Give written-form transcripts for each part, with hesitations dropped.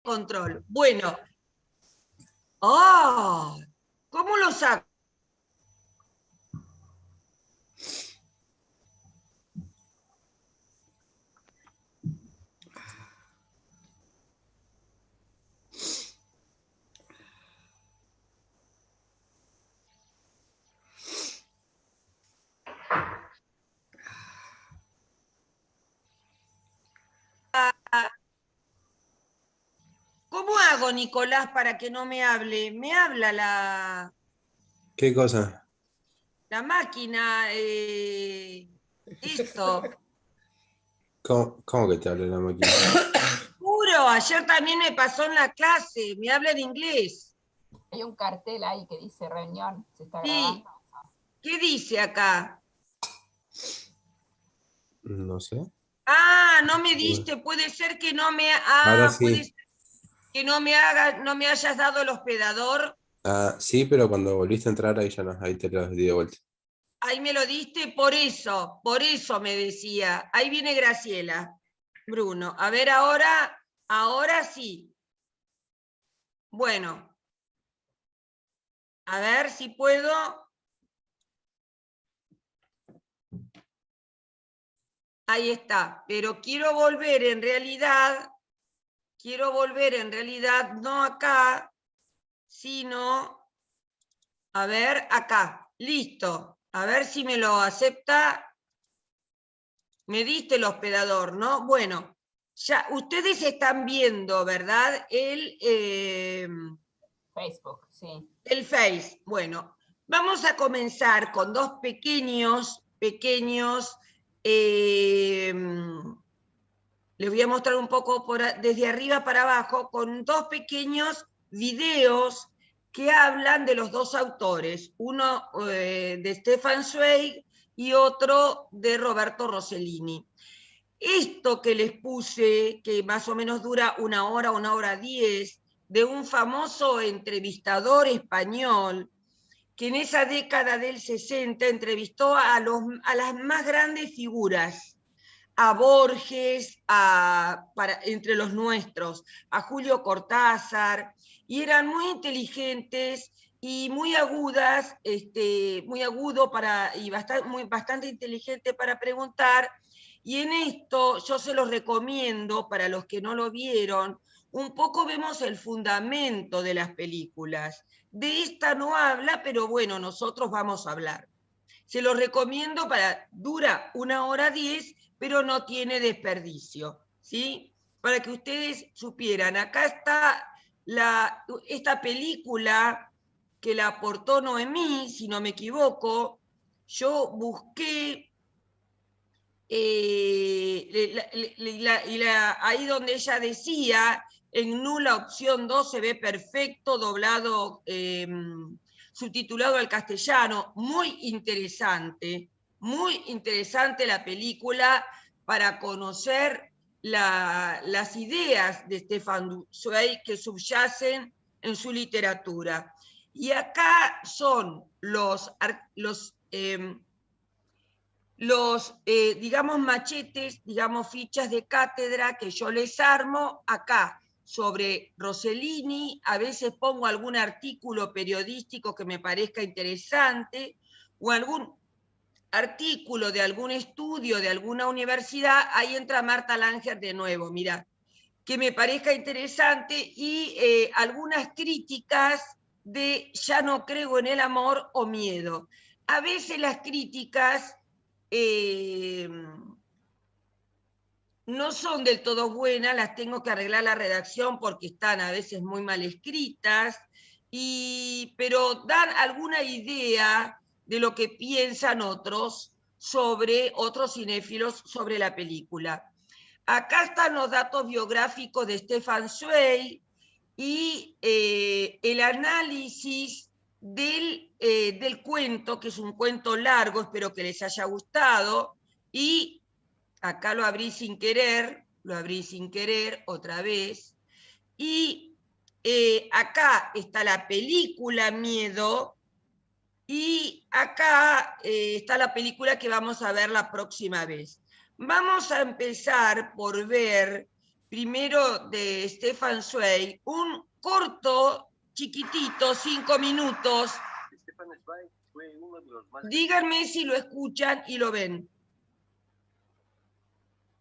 control. Bueno. ¡Oh! ¿Cómo lo saco? ¿Cómo hago, Nicolás, para que no me hable? Me habla ¿Qué cosa? la máquina, esto. ¿Cómo que te habla la máquina? Juro, ayer también me pasó en la clase, me habla en inglés. Hay un cartel ahí que dice reunión, se está Sí, grabando. ¿qué dice acá? No sé. Ah, no me diste, puede ser que no me, Ahora puede sí. ser que no me hayas dado el hospedador. Ah, sí, pero cuando volviste a entrar ahí ya no, ahí te lo di de vuelta. Ahí me lo diste, por eso me decía. Ahí viene Graciela, Bruno. A ver, ahora sí. Bueno, a ver si puedo. Ahí está, pero quiero volver en realidad, no acá, sino, a ver, acá. Listo. A ver si me lo acepta. Me diste el hospedador, ¿no? Bueno, ya ustedes están viendo, ¿verdad? Facebook, sí. El Face. Bueno, vamos a comenzar con dos pequeños, les voy a mostrar un poco desde arriba para abajo, con dos pequeños videos que hablan de los dos autores, uno de Stefan Zweig y otro de Roberto Rossellini. Esto que les puse, que más o menos dura 1 hora 10, de un famoso entrevistador español, que en esa década del 60 entrevistó a las más grandes figuras, a Borges, entre los nuestros, a Julio Cortázar, y eran muy inteligentes y muy agudas, muy agudo y bastante inteligente para preguntar. Y en esto yo se los recomiendo para los que no lo vieron. Un poco vemos el fundamento de las películas. De esta no habla, pero bueno, nosotros vamos a hablar. Se los recomiendo dura 1 hora 10, pero no tiene desperdicio, ¿sí? Para que ustedes supieran, acá está esta película que la aportó Noemí, si no me equivoco. Yo busqué ahí donde ella decía, en nula opción 2 se ve perfecto, doblado, subtitulado al castellano. Muy interesante la película para conocer las ideas de Stefan Zweig que subyacen en su literatura. Y acá son digamos, machetes, digamos, fichas de cátedra que yo les armo acá sobre Rossellini. A veces pongo algún artículo periodístico que me parezca interesante o algún artículo de algún estudio de alguna universidad. Ahí entra Marta Langer de nuevo, mira, que me parezca interesante, y algunas críticas de Ya no creo en el amor o Miedo. A veces las críticas no son del todo buenas, las tengo que arreglar la redacción porque están a veces muy mal escritas, pero dan alguna idea de lo que piensan otros cinéfilos sobre la película. Acá están los datos biográficos de Stefan Zweig y el análisis del cuento, que es un cuento largo, espero que les haya gustado. Y acá lo abrí sin querer otra vez. Y acá está la película Miedo, y acá está la película que vamos a ver la próxima vez. Vamos a empezar por ver primero de Stefan Zweig, un corto, chiquitito, 5 minutos. Stefan Zweig fue uno de los más... Díganme si lo escuchan y lo ven.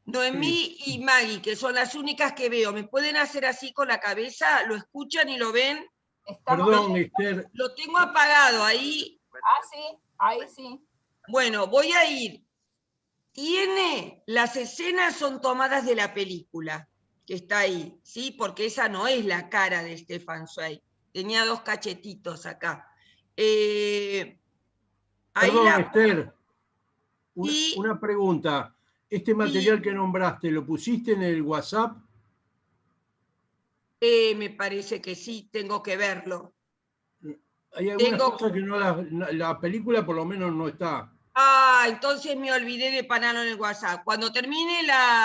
Noemí y Maggie, que son las únicas que veo, ¿me pueden hacer así con la cabeza? ¿Lo escuchan y lo ven? Perdón, Esther. Lo tengo apagado ahí. Ah, sí, ahí sí. Bueno, voy a ir. Las escenas son tomadas de la película, que está ahí, ¿sí? Porque esa no es la cara de Stefan Zweig. Tenía 2 cachetitos acá. Perdón, Esther. Una pregunta. ¿Este material que nombraste, lo pusiste en el WhatsApp? Me parece que sí, tengo que verlo. Hay algunas cosas que no la película por lo menos no está. Ah, entonces me olvidé de ponerlo en el WhatsApp. Cuando termine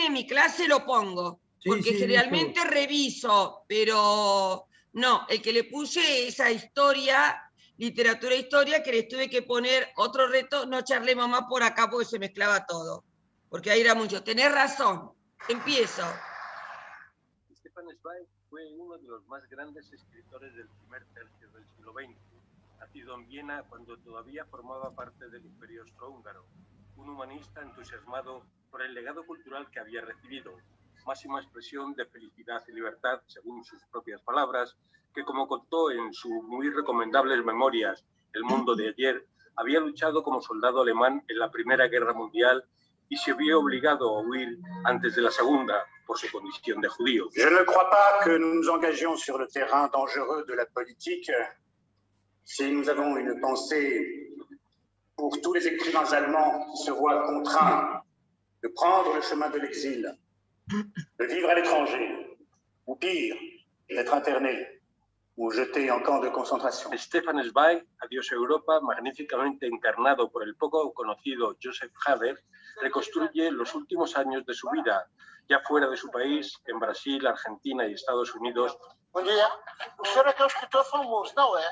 mi clase lo pongo, Sí, porque sí, generalmente listo. reviso, pero no, el que le puse esa historia, literatura e historia, que les tuve que poner otro reto, no charlemos más por acá porque se mezclaba todo, porque ahí era mucho. Tenés razón, empiezo. Stefan Zweig fue uno de los más grandes escritores del primer tercio del siglo XX, nacido en Viena cuando todavía formaba parte del Imperio Austrohúngaro, un humanista entusiasmado por el legado cultural que había recibido, máxima expresión de felicidad y libertad, según sus propias palabras, que como contó en sus muy recomendables memorias El mundo de ayer, había luchado como soldado alemán en la Primera Guerra Mundial y se vio obligado a huir antes de la Segunda por su condición de judío. Je ne crois pas que nous nous engagions sur le terrain dangereux de la politique si nous avons une pensée pour tous les écrivains allemands qui se voient contraints de prendre le chemin de l'exil, de vivre à l'étranger, ou pire, d'être internés ou jetés en camp de concentration. Stefan Zweig, Adiós Europa, magníficamente encarnado por el poco conocido Joseph Hader, reconstruye los últimos años de su vida, ya fuera de su país, en Brasil, Argentina y Estados Unidos. Bom dia. O senhor é que é um escritor famoso, não é?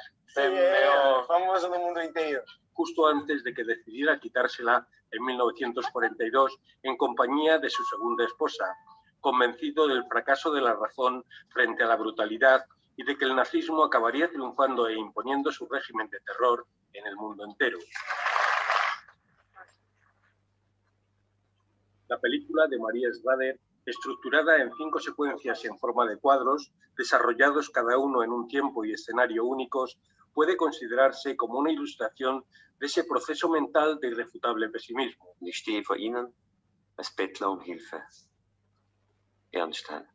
Famoso no mundo inteiro. Justo antes de que decidiera quitársela en 1942 en compañía de su segunda esposa, convencido del fracaso de la razón frente a la brutalidad y de que el nazismo acabaría triunfando e imponiendo su régimen de terror en el mundo entero. La película de Maria Schrader, estructurada en 5 secuencias en forma de cuadros, desarrollados cada uno en un tiempo y escenario únicos, puede considerarse como una ilustración de ese proceso mental de irrefutable pesimismo. Ich stehe vor Ihnen als Bettler um Hilfe. Ernstein.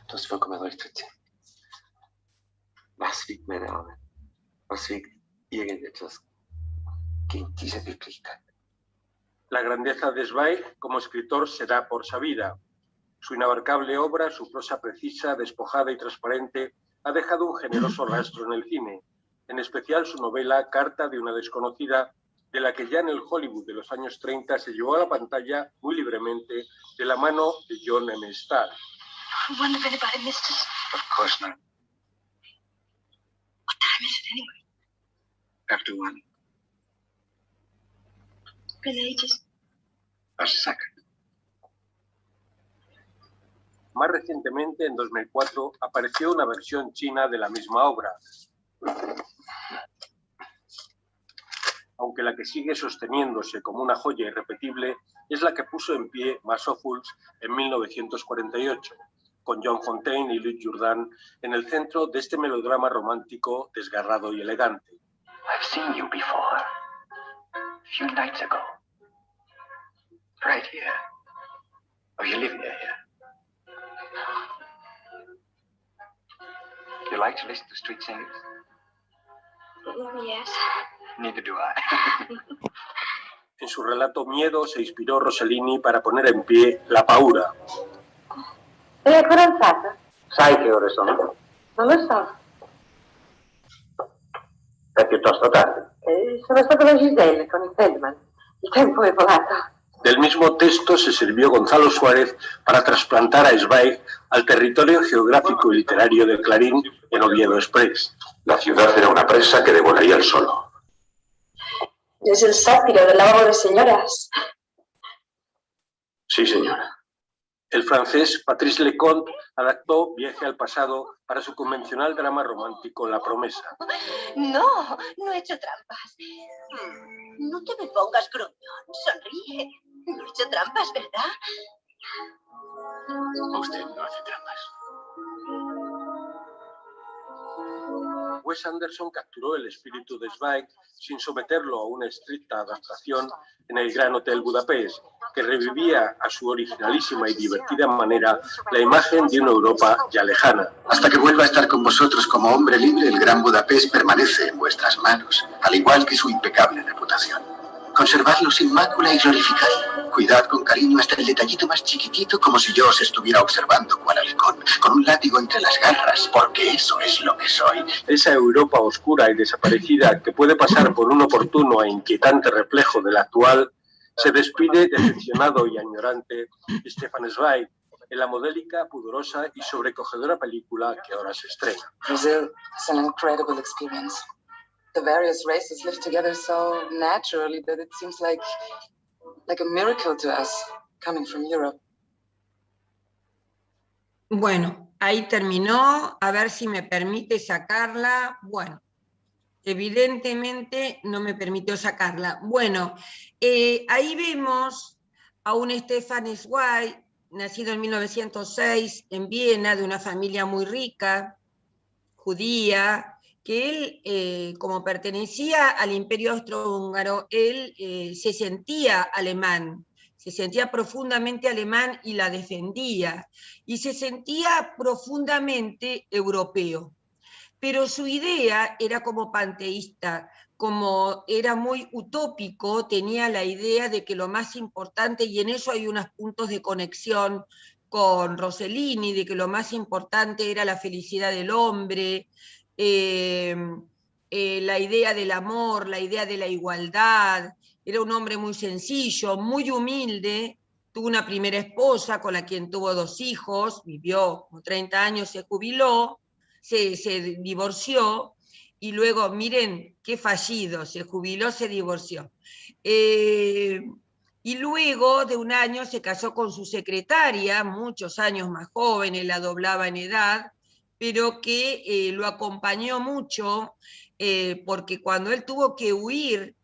Du hast vollkommen recht, Fritzi. Was wiegt meine Arme? Was wiegt irgendetwas gegen diese Wirklichkeit? La grandeza de Zweig como escritor se da por sabida. Su inabarcable obra, su prosa precisa, despojada y transparente, ha dejado un generoso rastro en el cine, en especial su novela Carta de una desconocida, de la que ya en el Hollywood de los años 30 se llevó a la pantalla muy libremente de la mano de John M. Starr. I wonder if anybody missed us. Of course not. What time is it anyway? After 1. Been ages. That's a second. Más recientemente, en 2004, apareció una versión china de la misma obra, aunque la que sigue sosteniéndose como una joya irrepetible es la que puso en pie Masophuls en 1948, con John Fontaine y Louis Jourdan en el centro de este melodrama romántico desgarrado y elegante. I've seen you before. A few nights ago. Right here. Oh, you live near here. You like to listen to street singers? Yes. Neither do I. En su relato Miedo se inspiró Rossellini para poner en pie La paura. Lei è corazzata? Sai che ore sono? Non lo so. È piuttosto tardi. Sono stata da Giselle con il Feldman. Il tempo è volato. Del mismo texto se sirvió Gonzalo Suárez para trasplantar a Zweig al territorio geográfico y literario de Clarín en Oviedo Express. La ciudad era una presa que devoraría el solo. Es el sátiro del lavabo de señoras. Sí, señora. El francés Patrice Leconte adaptó Viaje al pasado para su convencional drama romántico La promesa. No, no he hecho trampas. No te me pongas gruñón, sonríe. No he hecho trampas, ¿verdad? Usted no hace trampas. Wes Anderson capturó el espíritu de Zweig sin someterlo a una estricta adaptación en El Gran Hotel Budapest, que revivía a su originalísima y divertida manera la imagen de una Europa ya lejana. Hasta que vuelva a estar con vosotros como hombre libre, el Gran Budapest permanece en vuestras manos, al igual que su impecable reputación. Conservadlo sin mácula y glorificadlo. Cuidad con cariño hasta el detallito más chiquitito, como si yo os estuviera observando cual halcón, con un látigo entre las garras, porque eso es lo que soy. Esa Europa oscura y desaparecida que puede pasar por un oportuno e inquietante reflejo de la actual, se despide decepcionado y añorante Stefan Zweig en la modélica, pudorosa y sobrecogedora película que ahora se estrena. Brazil is an incredible experience. The various races live together so naturally that it seems like a miracle to us coming from Europe. Bueno, ahí terminó. A ver si me permite sacarla. Bueno, evidentemente no me permitió sacarla. Bueno, ahí vemos a un Stefan Zweig, nacido en 1906 en Viena, de una familia muy rica, judía, que él, como pertenecía al Imperio Austrohúngaro, él se sentía alemán, se sentía profundamente alemán y la defendía, y se sentía profundamente europeo. Pero su idea era como panteísta, como era muy utópico, tenía la idea de que lo más importante, y en eso hay unos puntos de conexión con Rossellini, de que lo más importante era la felicidad del hombre, la idea del amor, la idea de la igualdad. Era un hombre muy sencillo, muy humilde, tuvo una primera esposa con la quien tuvo 2 hijos, vivió como 30 años, se jubiló, se divorció, y luego, miren qué fallido, se jubiló, se divorció. Y luego de un año se casó con su secretaria, muchos años más joven, él la doblaba en edad, pero que lo acompañó mucho, porque cuando él tuvo que huir,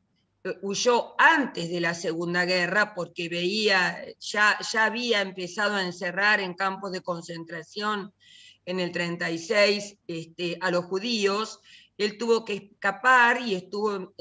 huyó antes de la Segunda Guerra, porque veía, ya había empezado a encerrar en campos de concentración en el 36 a los judíos. Él tuvo que escapar y estuvo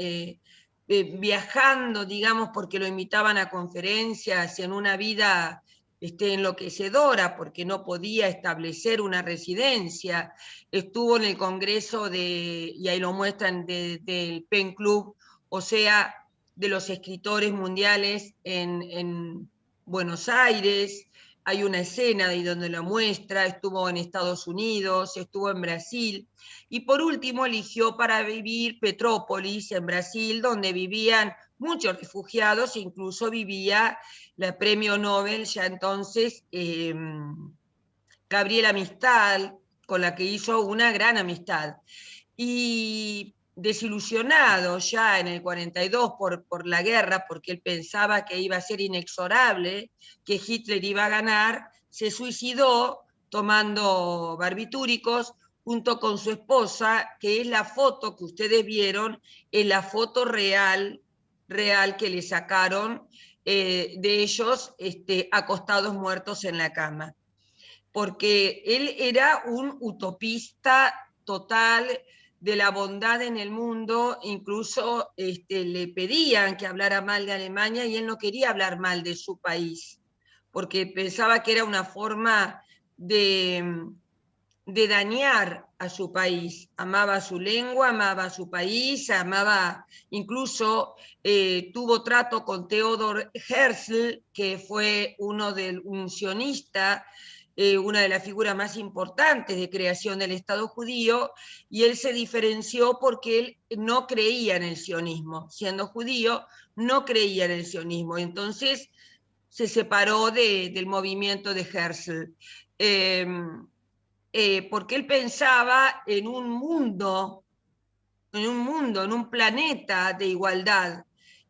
viajando, digamos, porque lo invitaban a conferencias, en una vida enloquecedora, porque no podía establecer una residencia. Estuvo en el congreso y ahí lo muestran, del Pen Club, o sea, de los escritores mundiales en Buenos Aires. Hay una escena de ahí donde lo muestra. Estuvo en Estados Unidos, estuvo en Brasil, y por último eligió para vivir Petrópolis, en Brasil, donde vivían muchos refugiados, incluso vivía la premio Nobel, ya entonces, Gabriela Mistral, con la que hizo una gran amistad. Y desilusionado ya en el 42 por la guerra, porque él pensaba que iba a ser inexorable, que Hitler iba a ganar, se suicidó tomando barbitúricos junto con su esposa, que es la foto que ustedes vieron, es la foto real que le sacaron de ellos acostados muertos en la cama. Porque él era un utopista total de la bondad en el mundo, incluso le pedían que hablara mal de Alemania y él no quería hablar mal de su país, porque pensaba que era una forma de dañar a su país. Amaba su lengua, amaba su país, amaba, incluso tuvo trato con Theodor Herzl, que fue un sionista, una de las figuras más importantes de creación del Estado judío, y él se diferenció porque él no creía en el sionismo. Siendo judío, no creía en el sionismo. Entonces se separó del movimiento de Herzl. Porque él pensaba en un mundo, en un planeta de igualdad.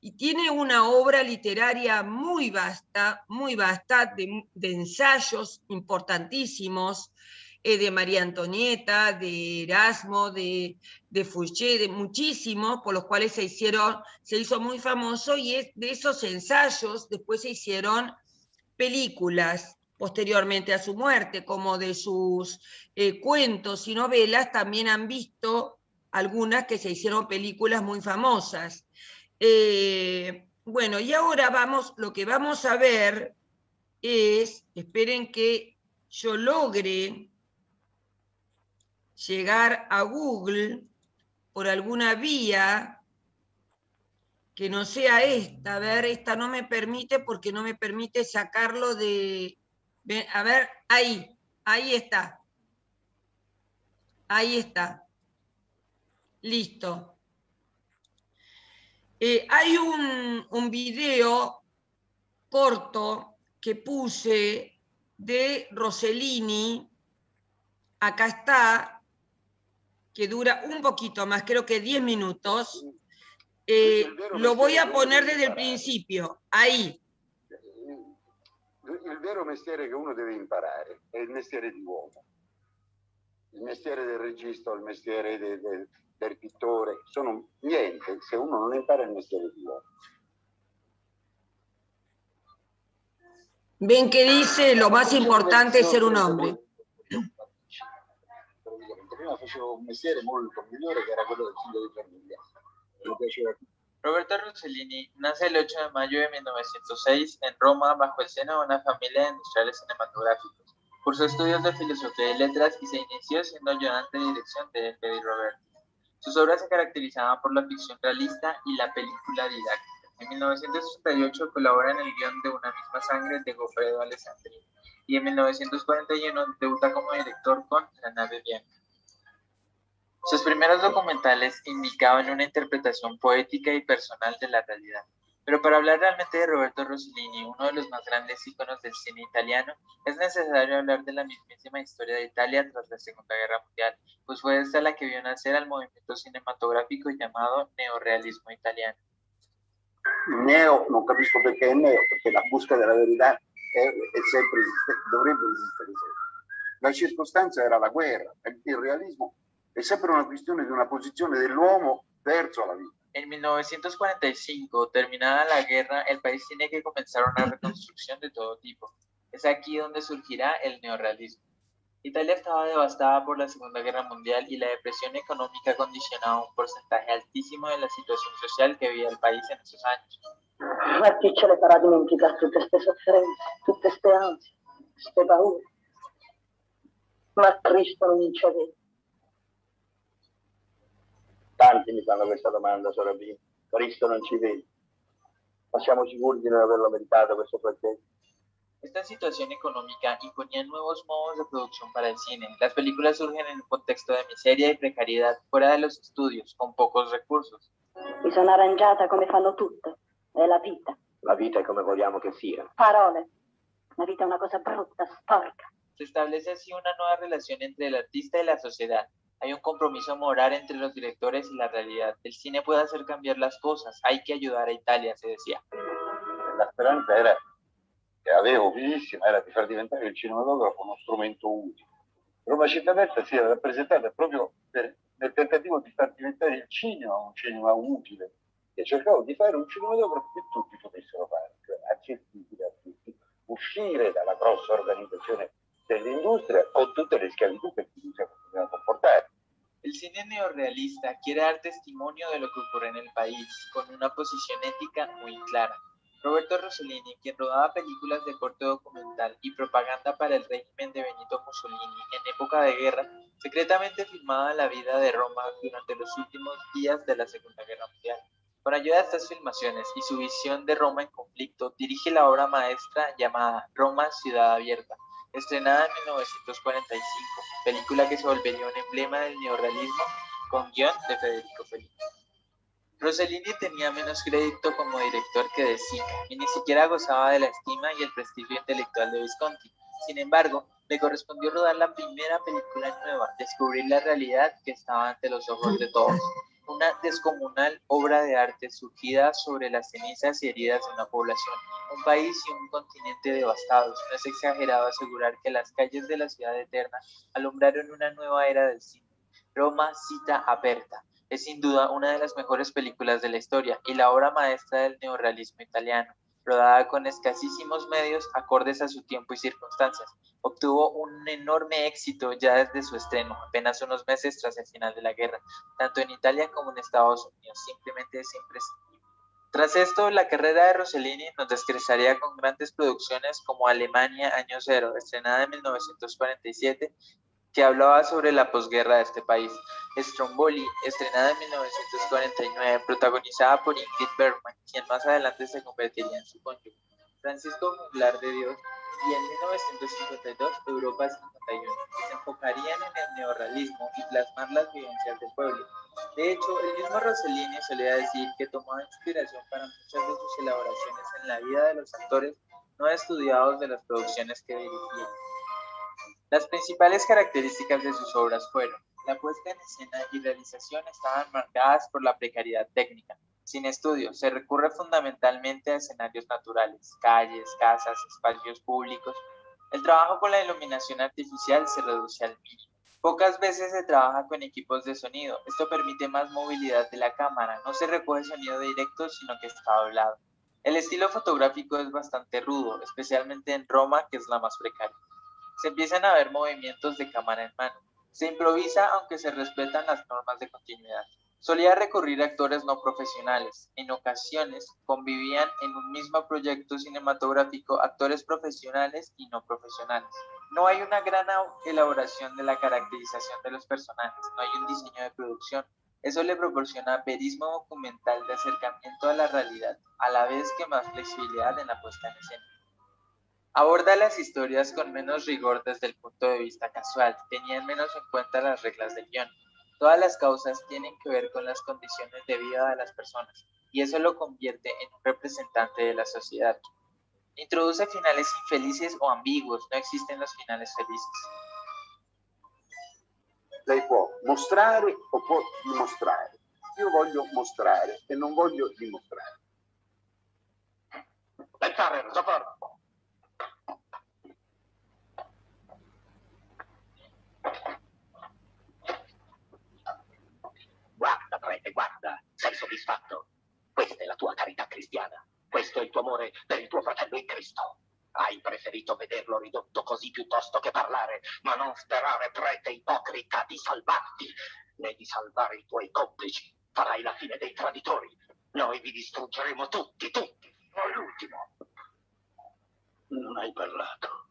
y tiene una obra literaria muy vasta de ensayos importantísimos, de María Antonieta, de Erasmo, de Fouché, de muchísimos, por los cuales se hizo muy famoso, y de esos ensayos después se hicieron películas posteriormente a su muerte, como de sus cuentos y novelas, también han visto algunas que se hicieron películas muy famosas. Bueno, y ahora lo que vamos a ver es, esperen que yo logre llegar a Google por alguna vía que no sea esta. A ver, esta no me permite porque no me permite sacarlo de... A ver, ahí está. Ahí está. Listo. Hay un video corto que puse de Rossellini, acá está, que dura un poquito más, creo que 10 minutos. Lo voy a poner desde il principio, ahí. Il vero mestiere che uno deve imparare è il mestiere di uomo. Il mestiere del regista, il mestiere del pittore, sono niente se uno non impara il mestiere di uomo. Ven que dice, lo más importante es ser un hombre. Prima facevo un mestiere molto migliore che era quello del figlio di famiglia. Mi piaceva. Roberto Rossellini nace el 8 de mayo de 1906 en Roma bajo el seno de una familia de industriales cinematográficos. Cursó estudios de filosofía y letras y se inició siendo ayudante de dirección de F. di Roberti. Sus obras se caracterizaban por la ficción realista y la película didáctica. En 1968 colabora en el guión de Una misma sangre de Goffredo Alessandri y en 1941 debuta como director con La nave bianca. Sus primeros documentales indicaban una interpretación poética y personal de la realidad. Pero para hablar realmente de Roberto Rossellini, uno de los más grandes íconos del cine italiano, es necesario hablar de la mismísima historia de Italia tras la Segunda Guerra Mundial, pues fue esta la que vio nacer al movimiento cinematográfico llamado neorealismo italiano. Neo, non capisco perché è neo, perché la busca della verità dovrebbe esistere sempre. La circostanza era la guerra, il realismo è sempre una questione di una posizione dell'uomo verso la vita. En 1945, terminada la guerra, el país tiene que comenzar una reconstrucción de todo tipo. Es aquí donde surgirá el neorrealismo. Italia estaba devastada por la Segunda Guerra Mundial y la depresión económica condicionaba un porcentaje altísimo de la situación social que vivía el país en esos años. Ma chi ce le farà dimenticare tutte queste sofferenze, tutte queste ansie, queste paure? Ma Cristo non ci vede. Tanti mi fanno questa domanda, Sorabini. Cristo non ci vede. Ma siamo sicuri di non averlo meritato questo progetto? Esta situación económica imponía nuevos modos de producción para el cine. Las películas surgen en un contexto de miseria y precariedad fuera de los estudios, con pocos recursos. Mi sono arrangiata come fanno tutte. È la vita. La vita è come vogliamo che sia. Parole. La vita è una cosa brutta, sporca. Se establece así una nueva relación entre el artista y la sociedad. Hay un compromiso moral entre los directores y la realidad. El cine puede hacer cambiar las cosas. Hay que ayudar a Italia, se decía. La speranza era, che avevo vivissima, era di far diventare il cinematografo uno strumento utile. Roma Città Aperta si era rappresentata proprio nel tentativo di far diventare il cinema un cinema utile. E cercavo di fare un cinematografo che tutti potessero fare, cioè accessibile a tutti, uscire dalla grossa organizzazione dell'industria con tutte le schiavitù che bisogna comportare. El cine neorrealista quiere dar testimonio de lo que ocurre en el país, con una posición ética muy clara. Roberto Rossellini, quien rodaba películas de corte documental y propaganda para el régimen de Benito Mussolini en época de guerra, secretamente filmaba la vida de Roma durante los últimos días de la Segunda Guerra Mundial. Con ayuda de estas filmaciones y su visión de Roma en conflicto, dirige la obra maestra llamada Roma, Ciudad Abierta, estrenada en 1945, película que se volvería un emblema del neorrealismo con guión de Federico Fellini. Rossellini tenía menos crédito como director que De Sica y ni siquiera gozaba de la estima y el prestigio intelectual de Visconti. Sin embargo, le correspondió rodar la primera película nueva, descubrir la realidad que estaba ante los ojos de todos. una descomunal obra de arte surgida sobre las cenizas y heridas de una población, un país y un continente devastados. No es exagerado asegurar que las calles de la ciudad eterna alumbraron una nueva era del cine. Roma cita aperta. Es sin duda una de las mejores películas de la historia y la obra maestra del neorrealismo italiano, rodada con escasísimos medios acordes a su tiempo y circunstancias. Obtuvo un enorme éxito ya desde su estreno, apenas unos meses tras el final de la guerra, tanto en Italia como en Estados Unidos. Simplemente es imprescindible. Tras esto, la carrera de Rossellini nos descrezaría con grandes producciones como Alemania, Año Cero, estrenada en 1947, que hablaba sobre la posguerra de este país. Stromboli, estrenada en 1949, protagonizada por Ingrid Bergman, quien más adelante se convertiría en su cónyuge. Francisco Juglar de Dios, y en 1952, Europa 51, que se enfocarían en el neorrealismo y plasmar las vivencias del pueblo. De hecho, el mismo Rossellini solía decir que tomaba inspiración para muchas de sus elaboraciones en la vida de los actores no estudiados de las producciones que dirigía. Las principales características de sus obras fueron: la puesta en escena y realización estaban marcadas por la precariedad técnica. Sin estudio, se recurre fundamentalmente a escenarios naturales, calles, casas, espacios públicos. El trabajo con la iluminación artificial se reduce al mínimo. Pocas veces se trabaja con equipos de sonido. Esto permite más movilidad de la cámara. No se recoge sonido directo, sino que está doblado. El estilo fotográfico es bastante rudo, especialmente en Roma, que es la más precaria. Se empiezan a ver movimientos de cámara en mano. Se improvisa aunque se respetan las normas de continuidad. Solía recurrir a actores no profesionales. En ocasiones convivían en un mismo proyecto cinematográfico actores profesionales y no profesionales. No hay una gran elaboración de la caracterización de los personajes, no hay un diseño de producción. Eso le proporciona verismo documental de acercamiento a la realidad, a la vez que más flexibilidad en la puesta en escena. Aborda las historias con menos rigor desde el punto de vista casual, tenían menos en cuenta las reglas del guión. Todas las causas tienen que ver con las condiciones de vida de las personas, y eso lo convierte en un representante de la sociedad. Introduce finales infelices o ambiguos, no existen los finales felices. Lei può mostrare o può dimostrare. Io voglio mostrare e non voglio dimostrare. Lettare, Zappa. Guarda, prete, guarda, sei soddisfatto? Questa è la tua carità cristiana. Questo è il tuo amore per il tuo fratello in Cristo. Hai preferito vederlo ridotto così piuttosto che parlare, ma non sperare, prete ipocrita, di salvarti, né di salvare i tuoi complici. Farai la fine dei traditori. Noi vi distruggeremo tutti, fino all'ultimo. Non hai parlato.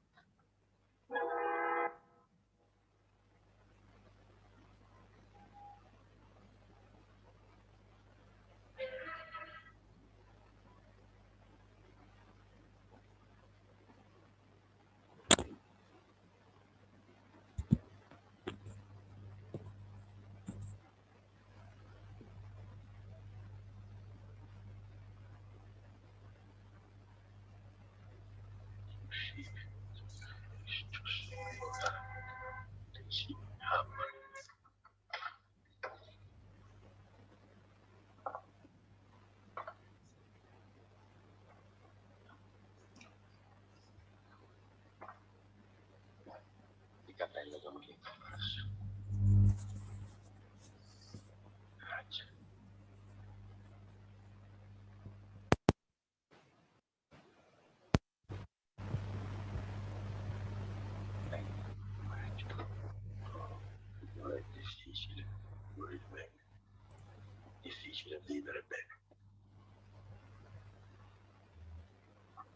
Il cappello, Don Chino. Non è difficile morire bene. Difficile vivere bene.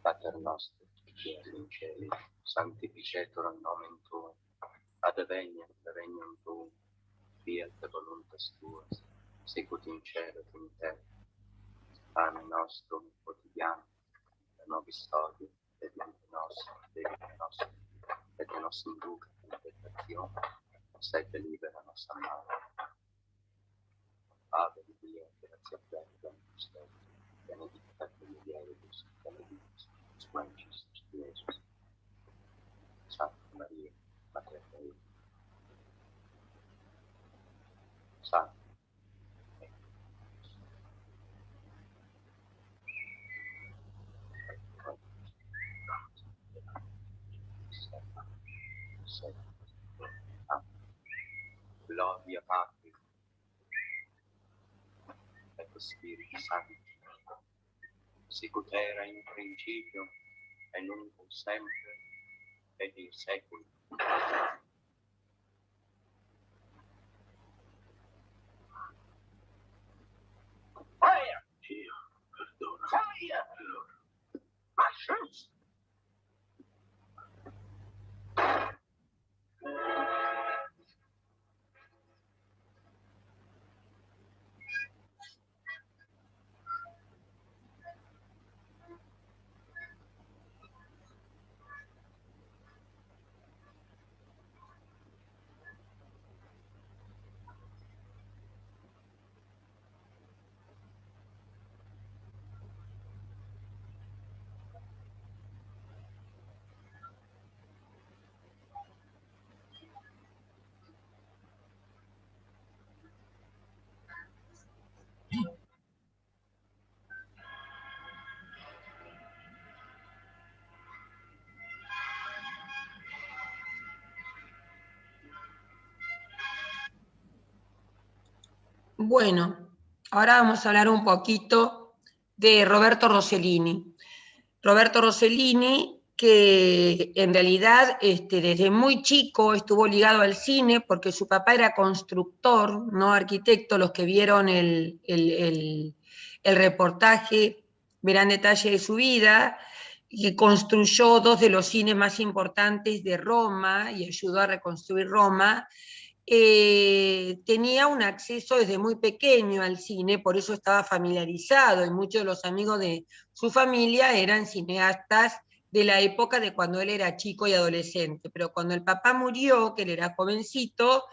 Pater nostro, qui in cieli, sanctificetur nomen tuum, adveniat regnum tuum, fiat voluntas tuas, sicut in cielo et in terra. Pane nostrum quotidianum, da nobis hodie, et dimitte nos debita nostra, et nos inducat in tentationem, sed libera nos a male. Ave Maria, gratia plena, Dominus tecum, benedicta tu mulieribus, benedictus fructus ventris tui, Iesus. Santa Maria, Mater Dei, Santa, et via Patria et Spiritus Sancti, sicut era in principio, et nunc et semper, et in saeculum. Fire! Dio, perdona. Fire! Allora, Mushrooms! Bueno, ahora vamos a hablar un poquito de Roberto Rossellini. Roberto Rossellini, que en realidad desde muy chico estuvo ligado al cine porque su papá era constructor, no arquitecto. Los que vieron el reportaje verán detalle de su vida, y construyó dos de los cines más importantes de Roma y ayudó a reconstruir Roma. Tenía un acceso desde muy pequeño al cine, por eso estaba familiarizado, y muchos de los amigos de su familia eran cineastas de la época de cuando él era chico y adolescente. Pero cuando el papá murió, que él era jovencito,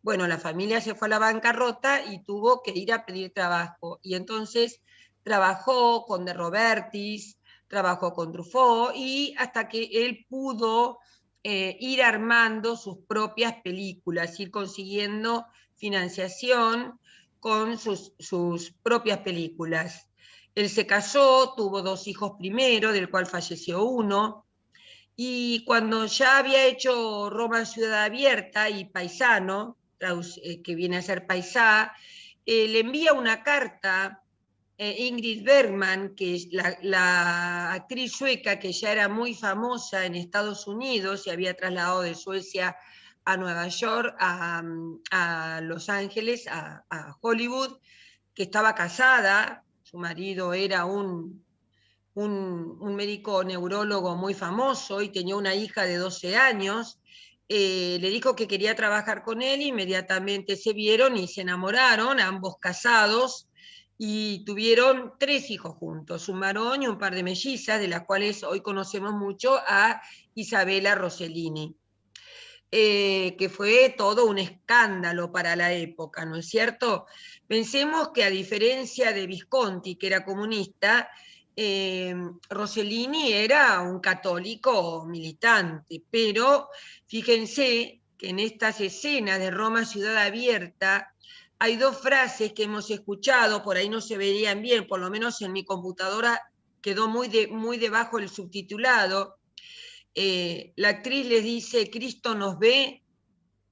bueno, la familia se fue a la bancarrota y tuvo que ir a pedir trabajo. Y entonces trabajó con De Robertis, trabajó con Truffaut, y hasta que él pudo ir armando sus propias películas, ir consiguiendo financiación con sus propias películas. Él se casó, tuvo 2 hijos primero, del cual falleció uno, y cuando ya había hecho Roma Ciudad Abierta y Paisano, que viene a ser Paisá, le envía una carta Ingrid Bergman, que es la actriz sueca que ya era muy famosa en Estados Unidos, se había trasladado de Suecia a Nueva York, a Los Ángeles, a Hollywood, que estaba casada. Su marido era un médico neurólogo muy famoso y tenía una hija de 12 años. Le dijo que quería trabajar con él, inmediatamente se vieron y se enamoraron, ambos casados, y tuvieron 3 hijos juntos, un varón y un par de mellizas, de las cuales hoy conocemos mucho a Isabella Rossellini, que fue todo un escándalo para la época, ¿no es cierto? Pensemos que a diferencia de Visconti, que era comunista, Rossellini era un católico militante, pero fíjense que en estas escenas de Roma Ciudad Abierta hay 2 frases que hemos escuchado, por ahí no se verían bien, por lo menos en mi computadora quedó muy debajo el subtitulado. La actriz le dice: Cristo nos ve,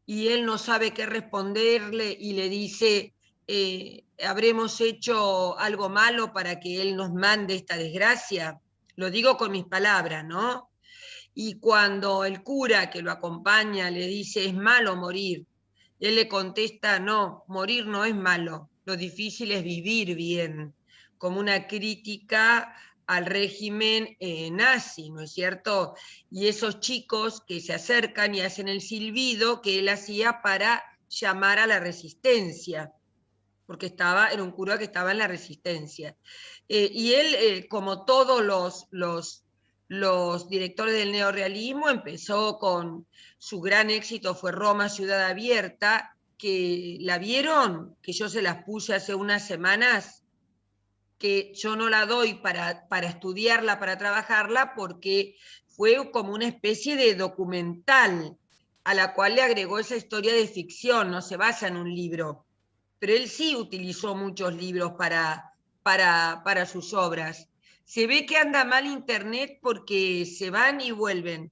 y él no sabe qué responderle, y le dice: ¿habremos hecho algo malo para que él nos mande esta desgracia? Lo digo con mis palabras, ¿no? Y cuando el cura que lo acompaña le dice: es malo morir, él le contesta: no, morir no es malo, lo difícil es vivir bien, como una crítica al régimen nazi, ¿no es cierto? Y esos chicos que se acercan y hacen el silbido que él hacía para llamar a la resistencia, porque era un cura que estaba en la resistencia. Y él, como todos los directores del neorrealismo, empezó con su gran éxito, fue Roma Ciudad Abierta, que la vieron, que yo se las puse hace unas semanas, que yo no la doy para estudiarla, para trabajarla, porque fue como una especie de documental a la cual le agregó esa historia de ficción, no se basa en un libro, pero él sí utilizó muchos libros para sus obras. Se ve que anda mal internet porque se van y vuelven.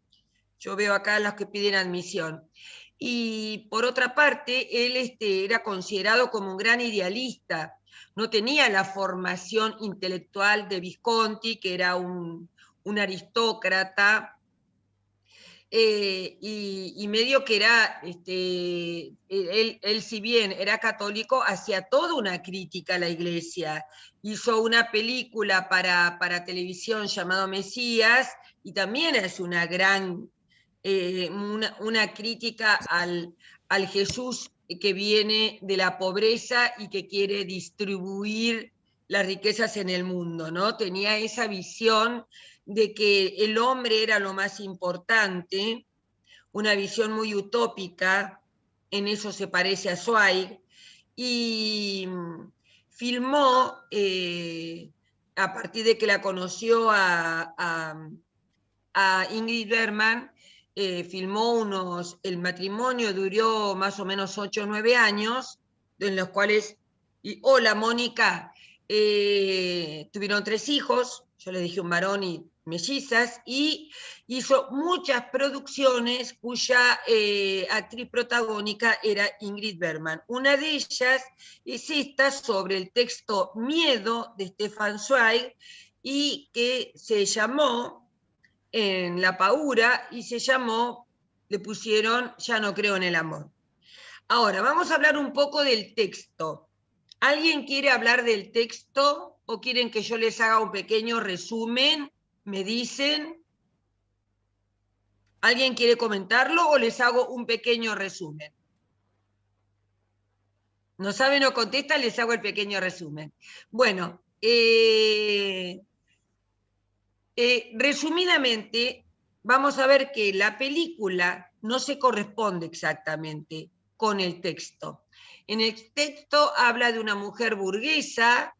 Yo veo acá a los que piden admisión. y por otra parte, él era considerado como un gran idealista, no tenía la formación intelectual de Visconti, que era un aristócrata, y medio que era, él si bien era católico, hacía toda una crítica a la Iglesia. Hizo una película para televisión llamado Mesías, y también es una gran, una crítica al Jesús que viene de la pobreza y que quiere distribuir las riquezas en el mundo, ¿no? Tenía esa visión de que el hombre era lo más importante, una visión muy utópica, en eso se parece a Zweig, y filmó, a partir de que la conoció a Ingrid Bergman, filmó el matrimonio duró más o menos 8 o 9 años, en los cuales, hola Mónica, tuvieron 3 hijos, yo le dije un varón y mellizas, y hizo muchas producciones cuya actriz protagónica era Ingrid Bergman. Una de ellas es esta, sobre el texto Miedo de Stefan Zweig, y que se llamó en La Paura, y le pusieron Ya no creo en el amor. Ahora, vamos a hablar un poco del texto. ¿Alguien quiere hablar del texto o quieren que yo les haga un pequeño resumen? ¿Me dicen? ¿Alguien quiere comentarlo o les hago un pequeño resumen? ¿No saben o contestan? Les hago el pequeño resumen. Bueno, resumidamente, vamos a ver que la película no se corresponde exactamente con el texto. En el texto habla de una mujer burguesa.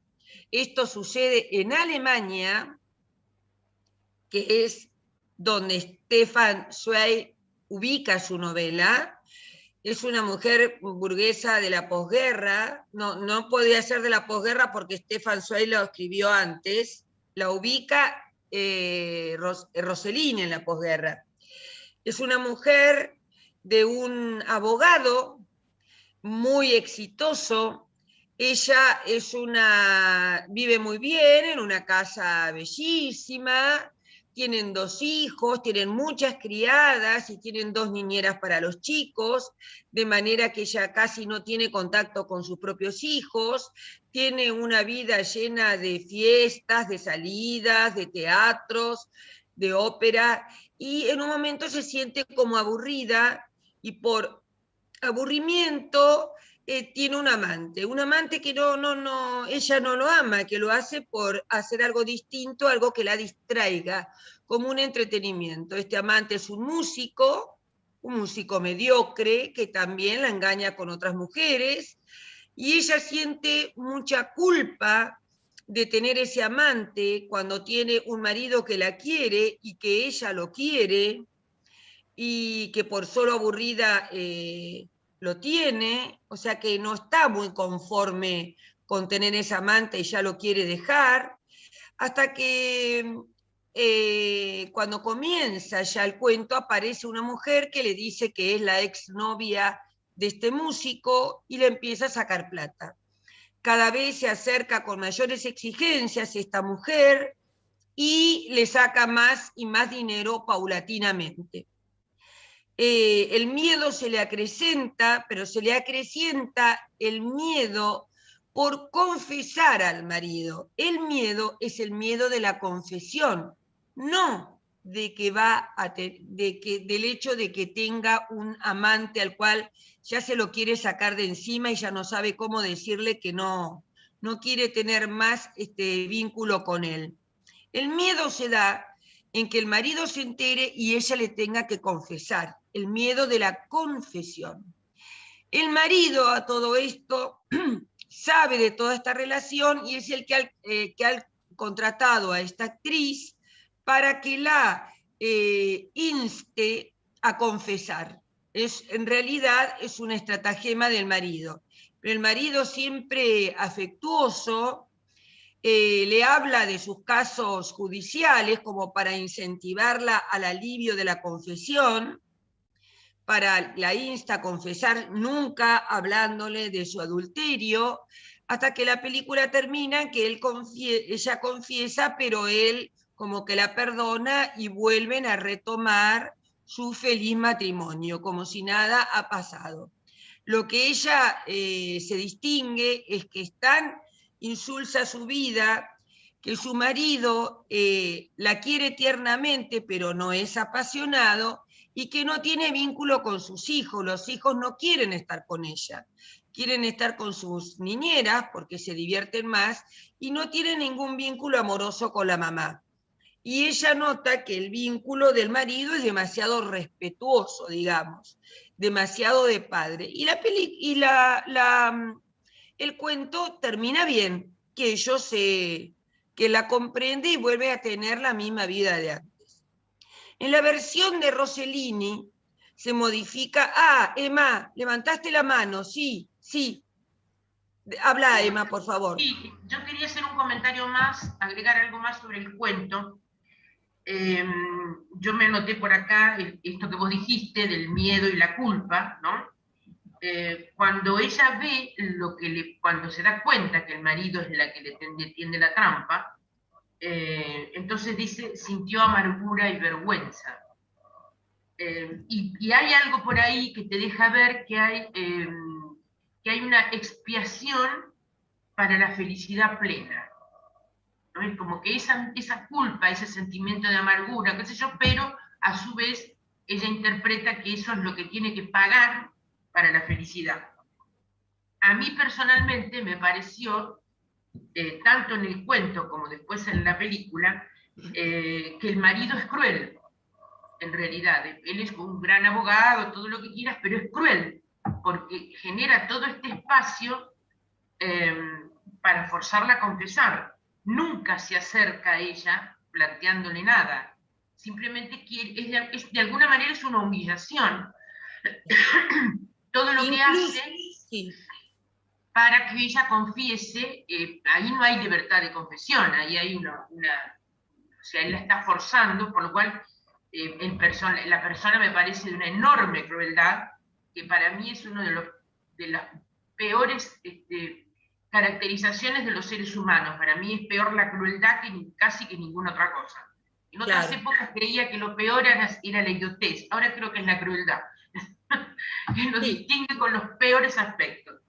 Esto sucede en Alemania, que es donde Stefan Zweig ubica su novela. Es una mujer burguesa de la posguerra, no podía ser de la posguerra porque Stefan Zweig lo escribió antes, la ubica Rossellini en la posguerra. Es una mujer de un abogado muy exitoso. Ella vive muy bien en una casa bellísima, tienen 2 hijos, tienen muchas criadas y tienen 2 niñeras para los chicos, de manera que ella casi no tiene contacto con sus propios hijos, tiene una vida llena de fiestas, de salidas, de teatros, de ópera, y en un momento se siente como aburrida, y por aburrimiento tiene un amante que ella no lo ama, que lo hace por hacer algo distinto, algo que la distraiga, como un entretenimiento. Este amante es un músico mediocre, que también la engaña con otras mujeres, y ella siente mucha culpa de tener ese amante cuando tiene un marido que la quiere y que ella lo quiere, y que por solo aburrida lo tiene, o sea que no está muy conforme con tener ese amante y ya lo quiere dejar, hasta que cuando comienza ya el cuento aparece una mujer que le dice que es la exnovia de este músico y le empieza a sacar plata. Cada vez se acerca con mayores exigencias esta mujer y le saca más y más dinero paulatinamente. El miedo se le acrecenta, pero se le acrecienta el miedo por confesar al marido. El miedo es el miedo de la confesión, no de que del hecho de que tenga un amante al cual ya se lo quiere sacar de encima y ya no sabe cómo decirle que no quiere tener más vínculo con él. El miedo se da en que el marido se entere y ella le tenga que confesar, el miedo de la confesión. El marido a todo esto sabe de toda esta relación y es el que ha contratado a esta actriz para que la inste a confesar. En realidad es una estratagema del marido, pero el marido, siempre afectuoso, le habla de sus casos judiciales como para incentivarla al alivio de la confesión, la insta a confesar, nunca hablándole de su adulterio, hasta que la película termina en que ella confiesa, pero él como que la perdona y vuelven a retomar su feliz matrimonio, como si nada ha pasado. Lo que ella se distingue es que es tan insulsa su vida, que su marido la quiere tiernamente, pero no es apasionado, y que no tiene vínculo con sus hijos. Los hijos no quieren estar con ella, quieren estar con sus niñeras porque se divierten más, y no tienen ningún vínculo amoroso con la mamá. Y ella nota que el vínculo del marido es demasiado respetuoso, digamos, demasiado de padre. Y el cuento termina bien, que que la comprende y vuelve a tener la misma vida de antes. En la versión de Rossellini se modifica. Emma, levantaste la mano, sí. Habla, Emma, por favor. Sí, yo quería hacer un comentario más, agregar algo más sobre el cuento. Yo me anoté por acá esto que vos dijiste del miedo y la culpa, ¿no? Cuando ella ve cuando se da cuenta que el marido es la que le tiende la trampa, entonces dice, sintió amargura y vergüenza. Y hay algo por ahí que te deja ver que hay una expiación para la felicidad plena, ¿no? Es como que esa culpa, ese sentimiento de amargura, qué sé yo, pero a su vez ella interpreta que eso es lo que tiene que pagar para la felicidad. A mí personalmente me pareció, tanto en el cuento como después en la película, que el marido es cruel, en realidad. Él es un gran abogado, todo lo que quieras, pero es cruel, porque genera todo este espacio para forzarla a confesar. Nunca se acerca a ella planteándole nada. Simplemente de alguna manera es una humillación. Todo lo que hace para que ella confiese, ahí no hay libertad de confesión, ahí hay o sea, él la está forzando, por lo cual la persona me parece de una enorme crueldad, que para mí es uno de las peores caracterizaciones de los seres humanos. Para mí es peor la crueldad que casi que ninguna otra cosa. En otras épocas creía que lo peor era la idiotez, ahora creo que es la crueldad, que nos distingue con los peores aspectos.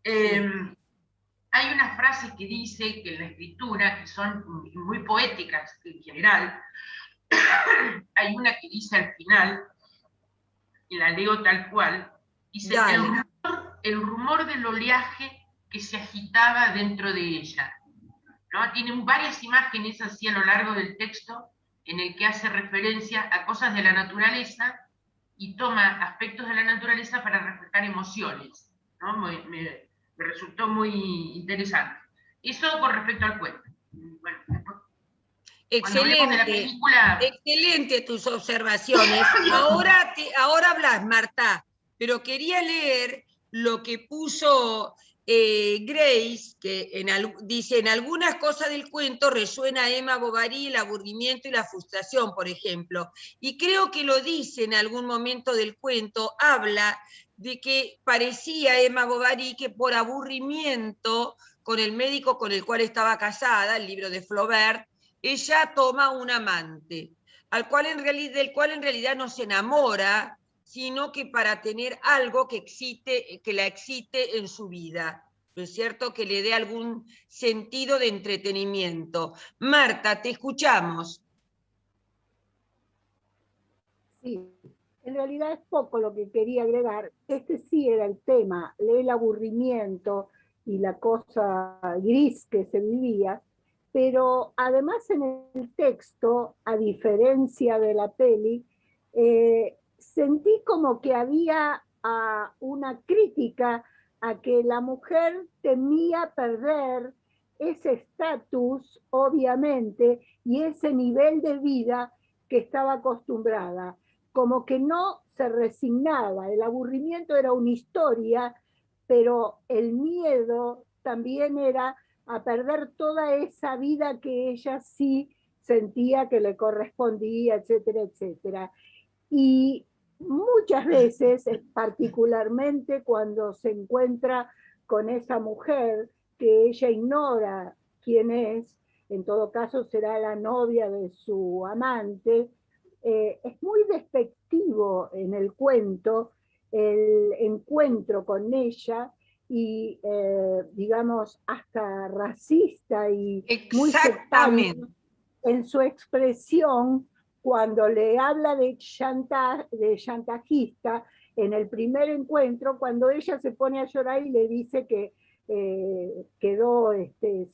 Hay unas frases que dice que en la escritura, que son muy poéticas en general. Hay una que dice al final, y la leo tal cual, dice, el rumor del oleaje que se agitaba dentro de ella, ¿no? Tienen varias imágenes así a lo largo del texto en el que hace referencia a cosas de la naturaleza y toma aspectos de la naturaleza para reflejar emociones, ¿no? Me resultó muy interesante. Eso con respecto al cuento. Bueno, excelente, excelente tus observaciones. Ahora hablas, Marta, pero quería leer lo que puso Grace, que dice, en algunas cosas del cuento resuena Emma Bovary el aburrimiento y la frustración, por ejemplo. Y creo que lo dice en algún momento del cuento, habla de que parecía Emma Bovary que por aburrimiento con el médico con el cual estaba casada, el libro de Flaubert, ella toma un amante, del cual en realidad no se enamora, sino que para tener algo que la excite en su vida, ¿no es cierto? Que le dé algún sentido de entretenimiento. Marta, te escuchamos. Sí, en realidad es poco lo que quería agregar. Este sí era el tema, el aburrimiento y la cosa gris que se vivía, pero además en el texto, a diferencia de la peli, sentí como que había una crítica a que la mujer temía perder ese estatus, obviamente, y ese nivel de vida que estaba acostumbrada. Como que no se resignaba, el aburrimiento era una historia, pero el miedo también era a perder toda esa vida que ella sí sentía que le correspondía, etcétera, etcétera. Y muchas veces, particularmente cuando se encuentra con esa mujer que ella ignora quién es, en todo caso será la novia de su amante, es muy despectivo en el cuento el encuentro con ella y, digamos, hasta racista y muy sectario en su expresión cuando le habla de chantajista en el primer encuentro, cuando ella se pone a llorar y le dice que quedó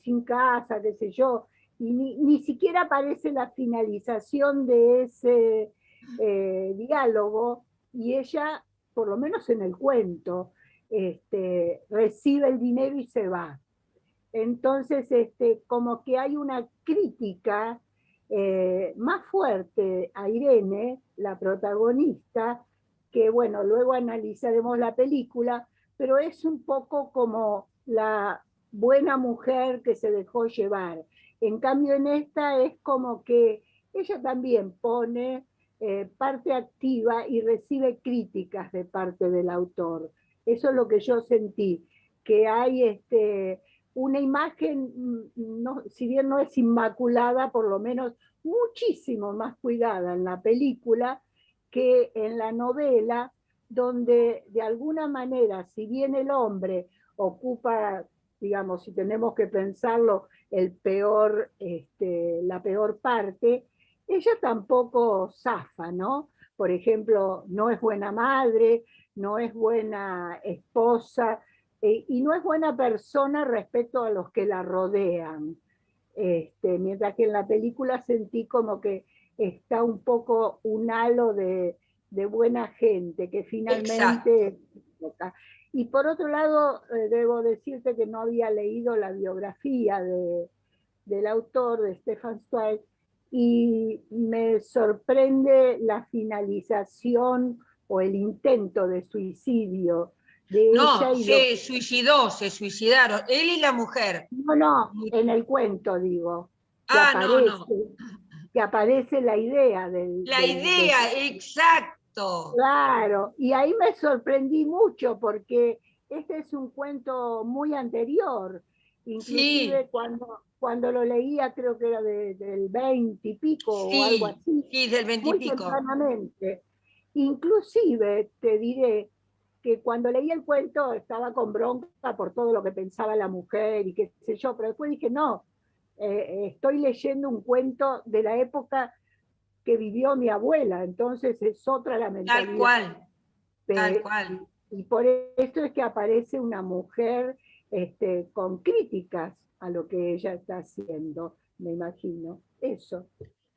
sin casa, qué sé yo, y ni siquiera aparece la finalización de ese diálogo, y ella, por lo menos en el cuento, recibe el dinero y se va. Entonces, como que hay una crítica más fuerte a Irene, la protagonista, que bueno, luego analizaremos la película, pero es un poco como la buena mujer que se dejó llevar. En cambio, en esta es como que ella también pone parte activa y recibe críticas de parte del autor. Eso es lo que yo sentí, que hay una imagen, no, si bien no es inmaculada, por lo menos muchísimo más cuidada en la película que en la novela, donde de alguna manera, si bien el hombre ocupa, digamos, si tenemos que pensarlo, la peor parte, ella tampoco zafa, ¿no? Por ejemplo, no es buena madre, no es buena esposa, y no es buena persona respecto a los que la rodean. Mientras que en la película sentí como que está un poco un halo de buena gente, que finalmente... Y por otro lado, debo decirte que no había leído la biografía del autor, de Stefan Zweig, y me sorprende la finalización o el intento de suicidio de ella. Se suicidaron, él y la mujer. No, en el cuento digo. Que aparece la idea del... Exacto. Claro, y ahí me sorprendí mucho porque este es un cuento muy anterior, inclusive cuando lo leía creo que era del 20 y pico o algo así. Sí, del 20 y pico. Tempranamente. Inclusive te diré que cuando leí el cuento estaba con bronca por todo lo que pensaba la mujer y qué sé yo, pero después dije no, estoy leyendo un cuento de la época que vivió mi abuela, entonces es otra la mentalidad. Tal cual. Y por esto es que aparece una mujer con críticas a lo que ella está haciendo, me imagino. Eso.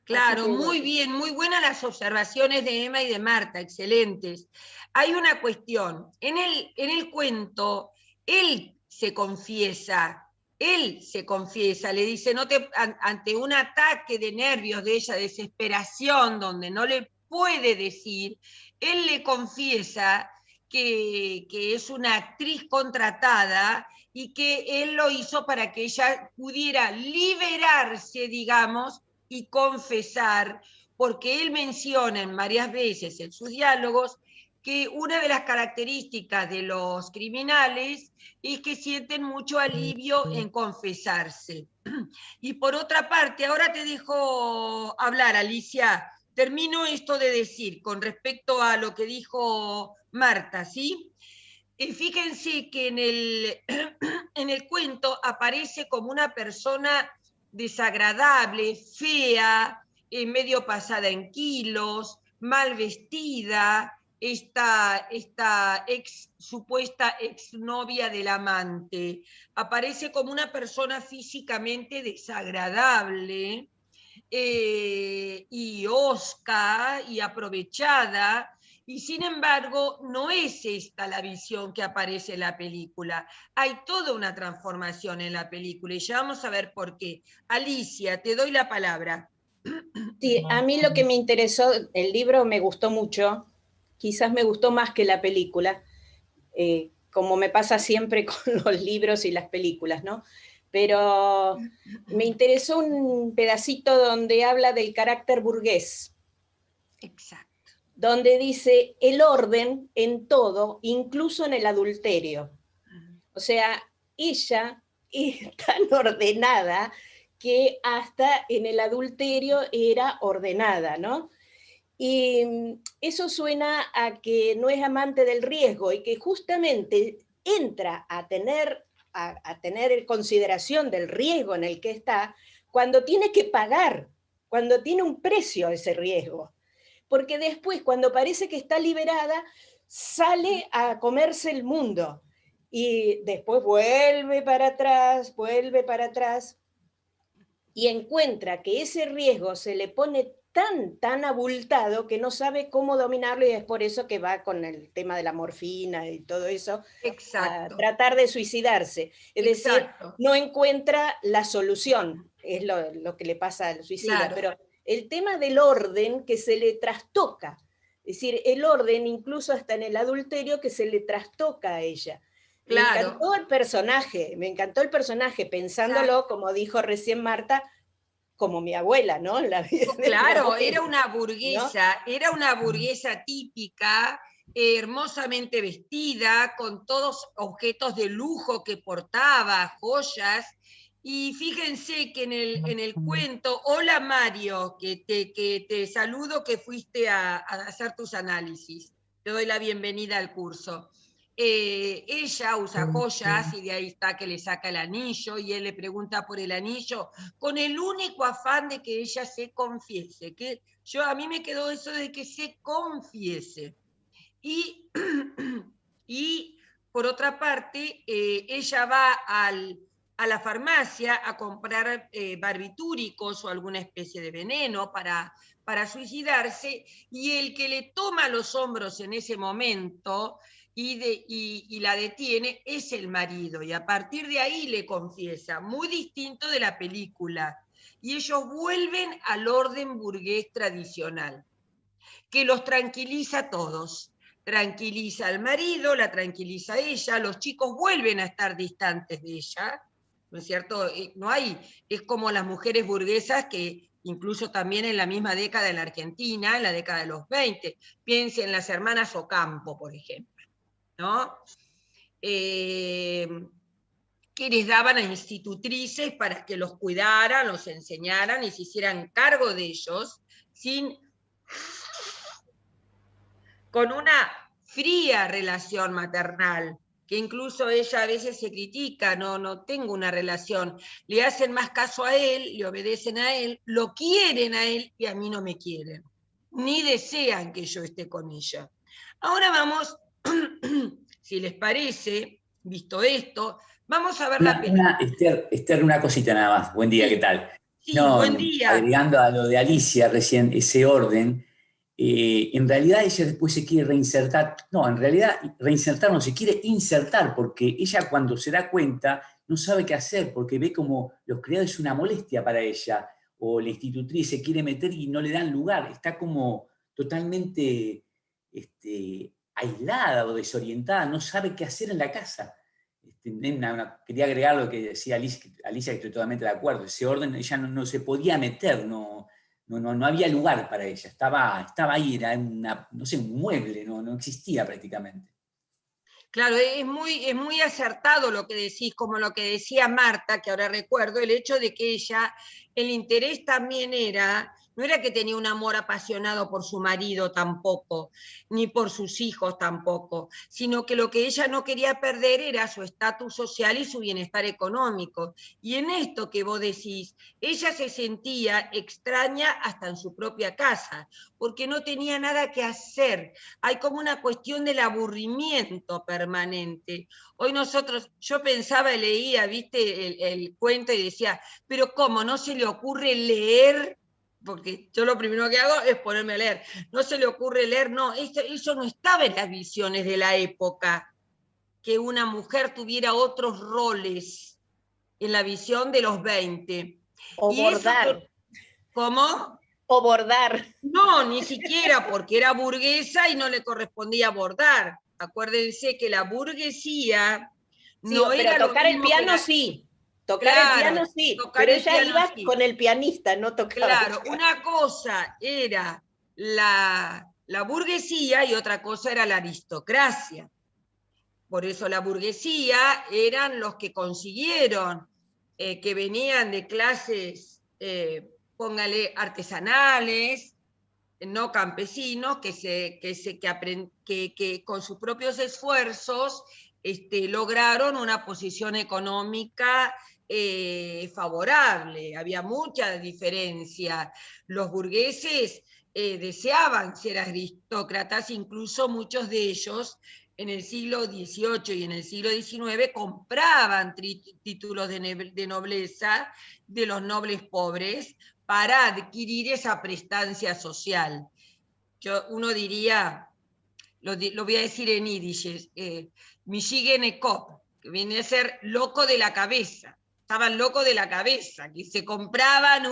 Claro, muy bien, muy buenas las observaciones de Emma y de Marta, excelentes. Hay una cuestión, en el cuento, él se confiesa, le dice, ante un ataque de nervios de ella, desesperación, donde no le puede decir, él le confiesa que es una actriz contratada y que él lo hizo para que ella pudiera liberarse, digamos, y confesar, porque él menciona en varias veces en sus diálogos que una de las características de los criminales es que sienten mucho alivio en confesarse. Y por otra parte, ahora te dejo hablar, Alicia. Termino esto de decir con respecto a lo que dijo Marta, ¿sí? Fíjense que en el cuento aparece como una persona desagradable, fea, medio pasada en kilos, mal vestida, esta supuesta exnovia del amante. Aparece como una persona físicamente desagradable y hosca y aprovechada, y sin embargo no es esta la visión que aparece en la película. Hay toda una transformación en la película y ya vamos a ver por qué. Alicia, te doy la palabra. Sí, a mí lo que me interesó, el libro me gustó mucho, quizás me gustó más que la película, como me pasa siempre con los libros y las películas, ¿no? Pero me interesó un pedacito donde habla del carácter burgués. Exacto. donde dice el orden en todo, incluso en el adulterio. O sea, ella es tan ordenada que hasta en el adulterio era ordenada, ¿no? Y eso suena a que no es amante del riesgo y que justamente entra a tener en consideración del riesgo en el que está cuando tiene que pagar, cuando tiene un precio ese riesgo. Porque después, cuando parece que está liberada, sale a comerse el mundo y después vuelve para atrás y encuentra que ese riesgo se le pone tan abultado que no sabe cómo dominarlo, y es por eso que va con el tema de la morfina y todo eso. Exacto. A tratar de suicidarse. Es decir, no encuentra la solución, es lo que le pasa al suicida. Claro. Pero el tema del orden que se le trastoca, es decir, el orden incluso hasta en el adulterio que se le trastoca a ella. Claro. Me encantó el personaje, pensándolo, como dijo recién Marta, como mi abuela, ¿no? Claro, era una burguesa, ¿no? Era una burguesa típica, hermosamente vestida, con todos objetos de lujo que portaba, joyas. Y fíjense que en el cuento, hola Mario, que te saludo, que fuiste a hacer tus análisis. Te doy la bienvenida al curso. Ella usa joyas y de ahí está que le saca el anillo y él le pregunta por el anillo con el único afán de que ella se confiese, que a mí me quedó eso de que se confiese. Y por otra parte, ella va a la farmacia a comprar barbitúricos o alguna especie de veneno para suicidarse, y el que le toma los hombros en ese momento y la detiene es el marido, y a partir de ahí le confiesa, muy distinto de la película, y ellos vuelven al orden burgués tradicional, que los tranquiliza a todos, tranquiliza al marido, la tranquiliza a ella, los chicos vuelven a estar distantes de ella, ¿no es cierto? No hay, es como las mujeres burguesas que incluso también en la misma década en la Argentina, en la década de los 20, piensen en las hermanas Ocampo, por ejemplo, ¿no? Que les daban a institutrices para que los cuidaran, los enseñaran y se hicieran cargo de ellos, con una fría relación maternal, que incluso ella a veces se critica, no tengo una relación, le hacen más caso a él, le obedecen a él, lo quieren a él y a mí no me quieren, ni desean que yo esté con ella. Ahora vamos, si les parece, visto esto, vamos a ver la película. Esther, una cosita nada más. Buen día, ¿qué tal? Sí, buen día. Agregando a lo de Alicia recién, ese orden, en realidad ella después se quiere reinsertar, no, se quiere insertar, porque ella cuando se da cuenta no sabe qué hacer, porque ve como los criados es una molestia para ella, o la institutriz se quiere meter y no le dan lugar, está como totalmente aislada o desorientada, no sabe qué hacer en la casa. Quería agregar lo que decía Alicia, que estoy totalmente de acuerdo, ese orden ella no se podía meter, no había lugar para ella, estaba ahí, era un mueble, no existía prácticamente. Claro, es muy acertado lo que decís, como lo que decía Marta, que ahora recuerdo, el hecho de que ella, el interés también no era que tenía un amor apasionado por su marido tampoco, ni por sus hijos tampoco, sino que lo que ella no quería perder era su estatus social y su bienestar económico. Y en esto que vos decís, ella se sentía extraña hasta en su propia casa, porque no tenía nada que hacer. Hay como una cuestión del aburrimiento permanente. Hoy yo pensaba y leía, viste, el cuento y decía, pero ¿cómo no se le ocurre leer? Porque yo lo primero que hago es ponerme a leer. No se le ocurre leer, no, eso no estaba en las visiones de la época, que una mujer tuviera otros roles en la visión de los 20. O bordar. ¿Cómo? O bordar. No, ni siquiera, porque era burguesa y no le correspondía bordar. Acuérdense que la burguesía no era pero tocar el piano sí. Tocar el piano sí, pero ella iba con el pianista, no tocaba. Claro, una cosa era la la burguesía y otra cosa era la aristocracia. Por eso la burguesía eran los que consiguieron, que venían de clases, póngale, artesanales, no campesinos, que con sus propios esfuerzos lograron una posición económica favorable. Había mucha diferencia. Los burgueses deseaban ser aristócratas, incluso muchos de ellos en el siglo XVIII y en el siglo XIX compraban títulos de nobleza de los nobles pobres para adquirir esa prestancia social. Uno diría, lo voy a decir en yiddish, Michigan Cop, que viene a ser loco de la cabeza. Estaban locos de la cabeza, que se compraban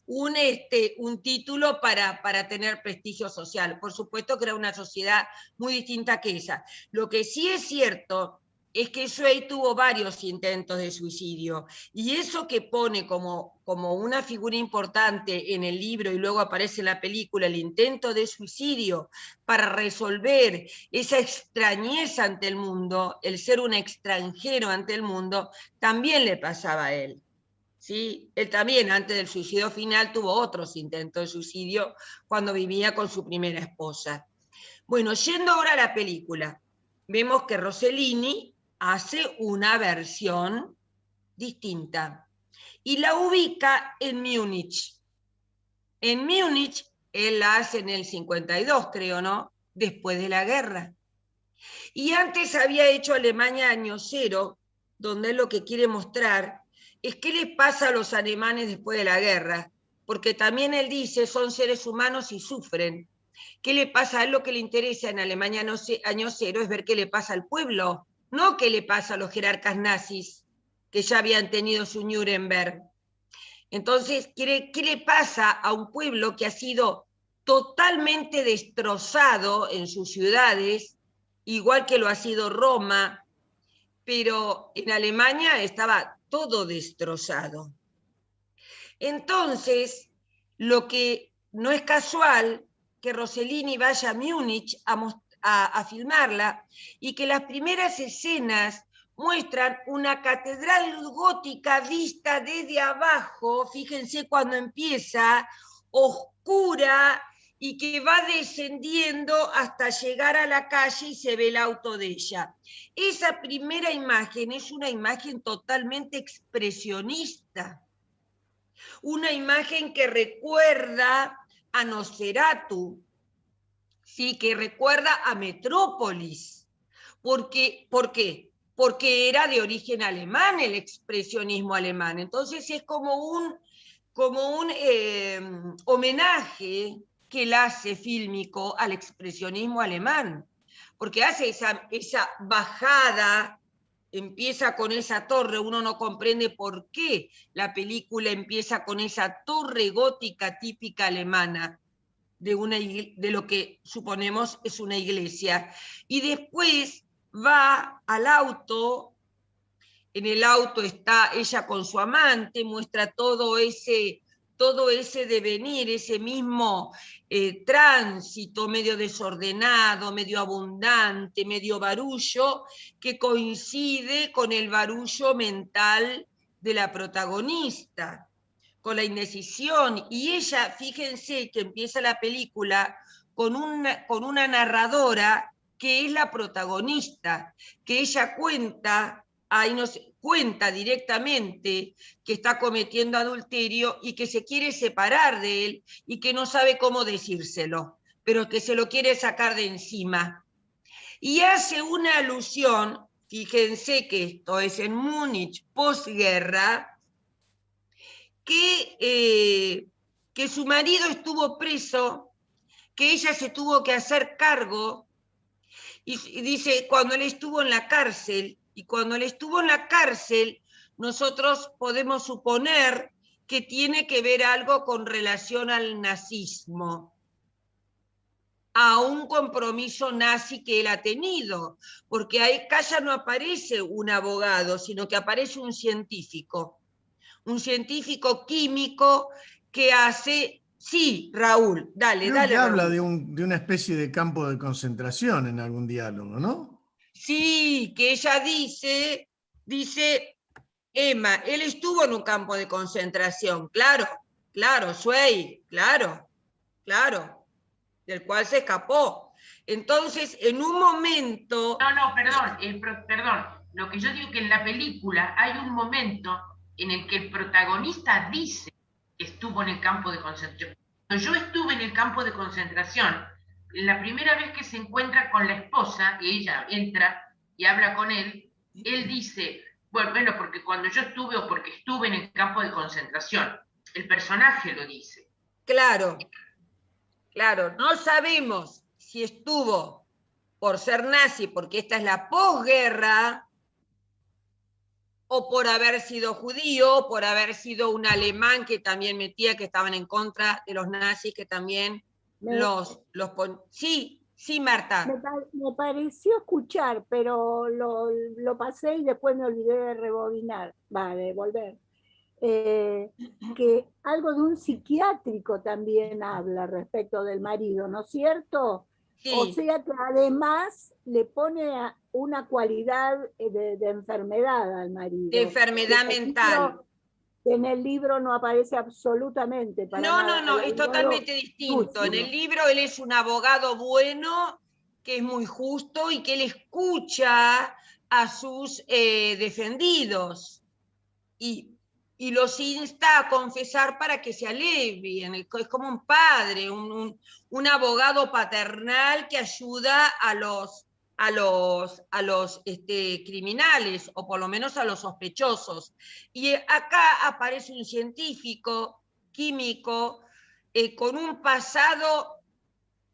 un título para tener prestigio social. Por supuesto que era una sociedad muy distinta que esa. Lo que sí es cierto es que Zweig tuvo varios intentos de suicidio, y eso que pone como una figura importante en el libro y luego aparece en la película, el intento de suicidio para resolver esa extrañeza ante el mundo, el ser un extranjero ante el mundo, también le pasaba a él. ¿Sí? Él también, antes del suicidio final, tuvo otros intentos de suicidio cuando vivía con su primera esposa. Bueno, yendo ahora a la película, vemos que Rossellini hace una versión distinta y la ubica en Múnich. En Múnich, él la hace en el 52, creo, ¿no? Después de la guerra. Y antes había hecho Alemania Año Cero, donde él lo que quiere mostrar es qué les pasa a los alemanes después de la guerra, porque también él dice, son seres humanos y sufren. ¿Qué le pasa? A él lo que le interesa en Alemania Año Cero es ver qué le pasa al pueblo, no qué le pasa a los jerarcas nazis que ya habían tenido su Nuremberg. Entonces, ¿qué le pasa a un pueblo que ha sido totalmente destrozado en sus ciudades, igual que lo ha sido Roma, pero en Alemania estaba todo destrozado? Entonces, lo que no es casual que Rossellini vaya a Múnich a filmarla, y que las primeras escenas muestran una catedral gótica vista desde abajo, fíjense cuando empieza, oscura, y que va descendiendo hasta llegar a la calle y se ve el auto de ella. Esa primera imagen es una imagen totalmente expresionista, una imagen que recuerda a Nosferatu, sí, que recuerda a Metrópolis. ¿Por qué? Porque era de origen alemán el expresionismo alemán. Entonces es como un homenaje que él hace fílmico al expresionismo alemán, porque hace esa bajada, empieza con esa torre, uno no comprende por qué la película empieza con esa torre gótica típica alemana, de lo que suponemos es una iglesia, y después va al auto. En el auto está ella con su amante, muestra todo ese devenir, ese mismo tránsito medio desordenado, medio abundante, medio barullo, que coincide con el barullo mental de la protagonista, con la indecisión. Y ella, fíjense que empieza la película con una narradora que es la protagonista, que ella cuenta directamente que está cometiendo adulterio y que se quiere separar de él y que no sabe cómo decírselo, pero que se lo quiere sacar de encima. Y hace una alusión, fíjense que esto es en Múnich posguerra, que su marido estuvo preso, que ella se tuvo que hacer cargo, y dice, cuando él estuvo en la cárcel, y cuando él estuvo en la cárcel, nosotros podemos suponer que tiene que ver algo con relación al nazismo, a un compromiso nazi que él ha tenido, porque acá ya no aparece un abogado, sino que aparece un científico químico que hace Sí, Raúl, dale, Creo dale. que habla Raúl. de una especie de campo de concentración en algún diálogo, ¿no? Sí, que ella dice, Emma, él estuvo en un campo de concentración, claro, Zweig, claro, del cual se escapó. Entonces, en un momento... No, perdón. Lo que yo digo que en la película hay un momento en el que el protagonista dice que estuvo en el campo de concentración. Cuando yo estuve en el campo de concentración, la primera vez que se encuentra con la esposa, y ella entra y habla con él dice, bueno, porque cuando yo estuve o porque estuve en el campo de concentración, el personaje lo dice. Claro, no sabemos si estuvo por ser nazi, porque esta es la posguerra, o por haber sido judío, por haber sido un alemán que también metía, que estaban en contra de los nazis, que también Sí, Marta. Me pareció escuchar, pero lo pasé y después me olvidé de rebobinar, de volver. Que algo de un psiquiátrico también habla respecto del marido, ¿no es cierto? Sí. O sea que además le pone una cualidad de enfermedad al marido. De enfermedad mental. En el libro no aparece absolutamente. No, es totalmente distinto. En el libro él es un abogado bueno, que es muy justo y que él escucha a sus defendidos y los insta a confesar para que se alivien. Es como un padre, un abogado paternal que ayuda a los criminales, o por lo menos a los sospechosos. Y acá aparece un científico químico con un pasado,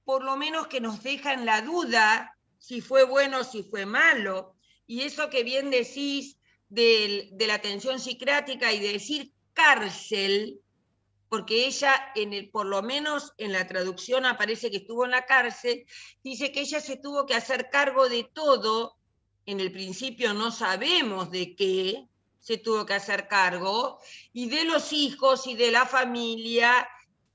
por lo menos que nos deja en la duda si fue bueno o si fue malo. Y eso que bien decís de la atención psiquiátrica y de decir cárcel, porque ella, por lo menos en la traducción aparece que estuvo en la cárcel, dice que ella se tuvo que hacer cargo de todo. En el principio no sabemos de qué se tuvo que hacer cargo, y de los hijos y de la familia,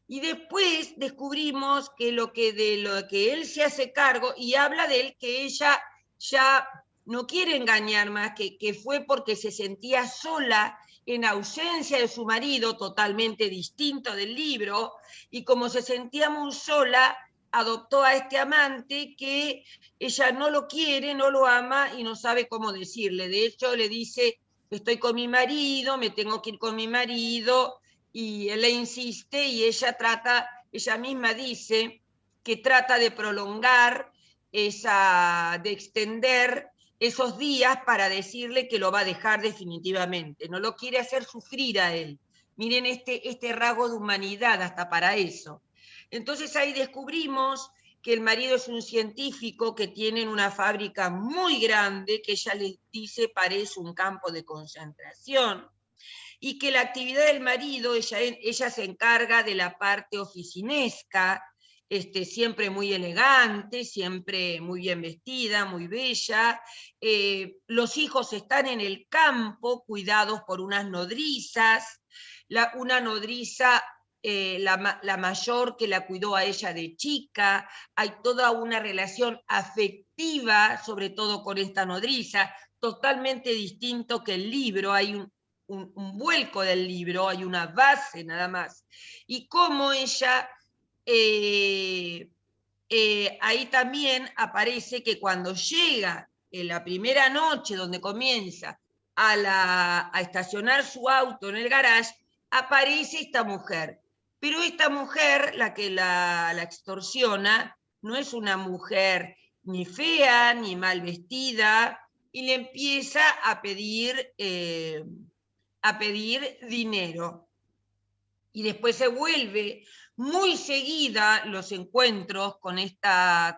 y después descubrimos que de lo que él se hace cargo, y habla de él, que ella ya no quiere engañar más, que fue porque se sentía sola, en ausencia de su marido, totalmente distinto del libro, y como se sentía muy sola, adoptó a este amante que ella no lo quiere, no lo ama y no sabe cómo decirle. De hecho, le dice, estoy con mi marido, me tengo que ir con mi marido, y él le insiste, y ella misma dice que trata de prolongar de extender esos días para decirle que lo va a dejar definitivamente, no lo quiere hacer sufrir a él. Miren este rasgo de humanidad hasta para eso. Entonces ahí descubrimos que el marido es un científico que tiene una fábrica muy grande, que ella le dice parece un campo de concentración, y que la actividad del marido, ella se encarga de la parte oficinesca, siempre muy elegante, siempre muy bien vestida, muy bella. Los hijos están en el campo, cuidados por unas nodrizas, una nodriza, la mayor, que la cuidó a ella de chica. Hay toda una relación afectiva, sobre todo con esta nodriza, totalmente distinto que el libro. Hay un vuelco del libro, hay una base nada más. Y cómo ella... ahí también aparece que cuando llega en la primera noche donde comienza a estacionar su auto en el garage, aparece esta mujer. Pero esta mujer, la que la extorsiona, no es una mujer ni fea, ni mal vestida, y le empieza a pedir dinero. Y después se vuelve muy seguida los encuentros con esta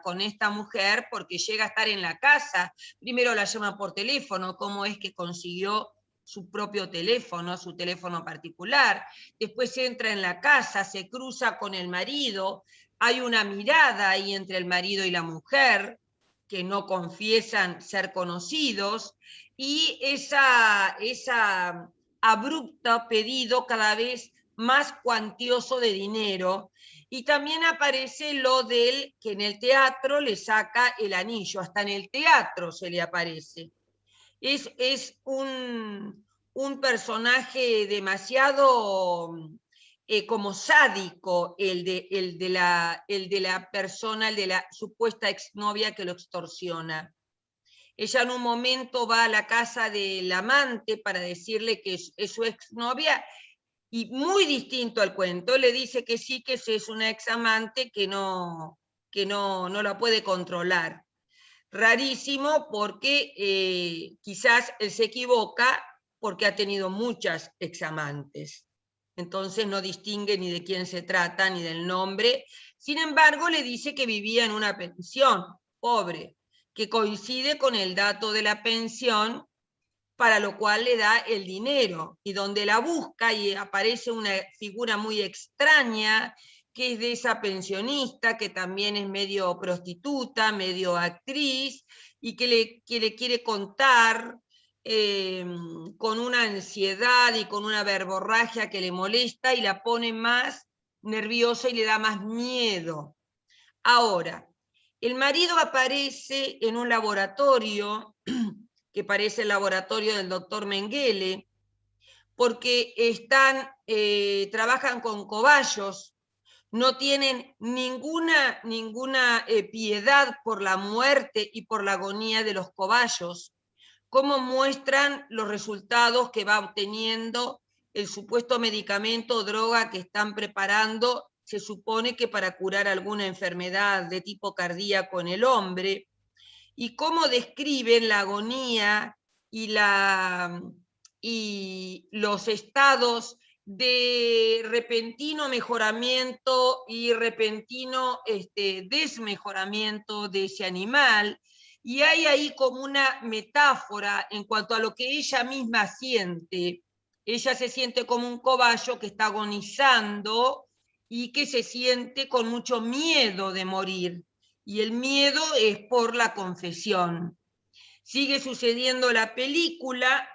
mujer, porque llega a estar en la casa. Primero la llama por teléfono, cómo es que consiguió su propio teléfono, su teléfono particular. Después entra en la casa, se cruza con el marido, hay una mirada ahí entre el marido y la mujer, que no confiesan ser conocidos, y esa abrupto pedido cada vez más cuantioso de dinero, y también aparece lo del que en el teatro le saca el anillo, hasta en el teatro se le aparece. Es un personaje demasiado como sádico, el de la persona, el de la supuesta exnovia que lo extorsiona. Ella en un momento va a la casa del amante para decirle que es su exnovia, y muy distinto al cuento, le dice que sí, que es una examante que no la puede controlar. Rarísimo, porque quizás él se equivoca porque ha tenido muchas examantes. Entonces no distingue ni de quién se trata, ni del nombre. Sin embargo, le dice que vivía en una pensión, pobre, que coincide con el dato de la pensión, para lo cual le da el dinero, y donde la busca y aparece una figura muy extraña, que es de esa pensionista, que también es medio prostituta, medio actriz, y que le quiere contar con una ansiedad y con una verborragia que le molesta y la pone más nerviosa y le da más miedo. Ahora, el marido aparece en un laboratorio que parece el laboratorio del doctor Mengele, porque trabajan con cobayos, no tienen ninguna piedad por la muerte y por la agonía de los cobayos, como muestran los resultados que va obteniendo el supuesto medicamento o droga que están preparando, se supone que para curar alguna enfermedad de tipo cardíaco en el hombre, y cómo describen la agonía y los estados de repentino mejoramiento y repentino desmejoramiento de ese animal, y hay ahí como una metáfora en cuanto a lo que ella misma siente. Ella se siente como un cobayo que está agonizando y que se siente con mucho miedo de morir, y el miedo es por la confesión. Sigue sucediendo la película.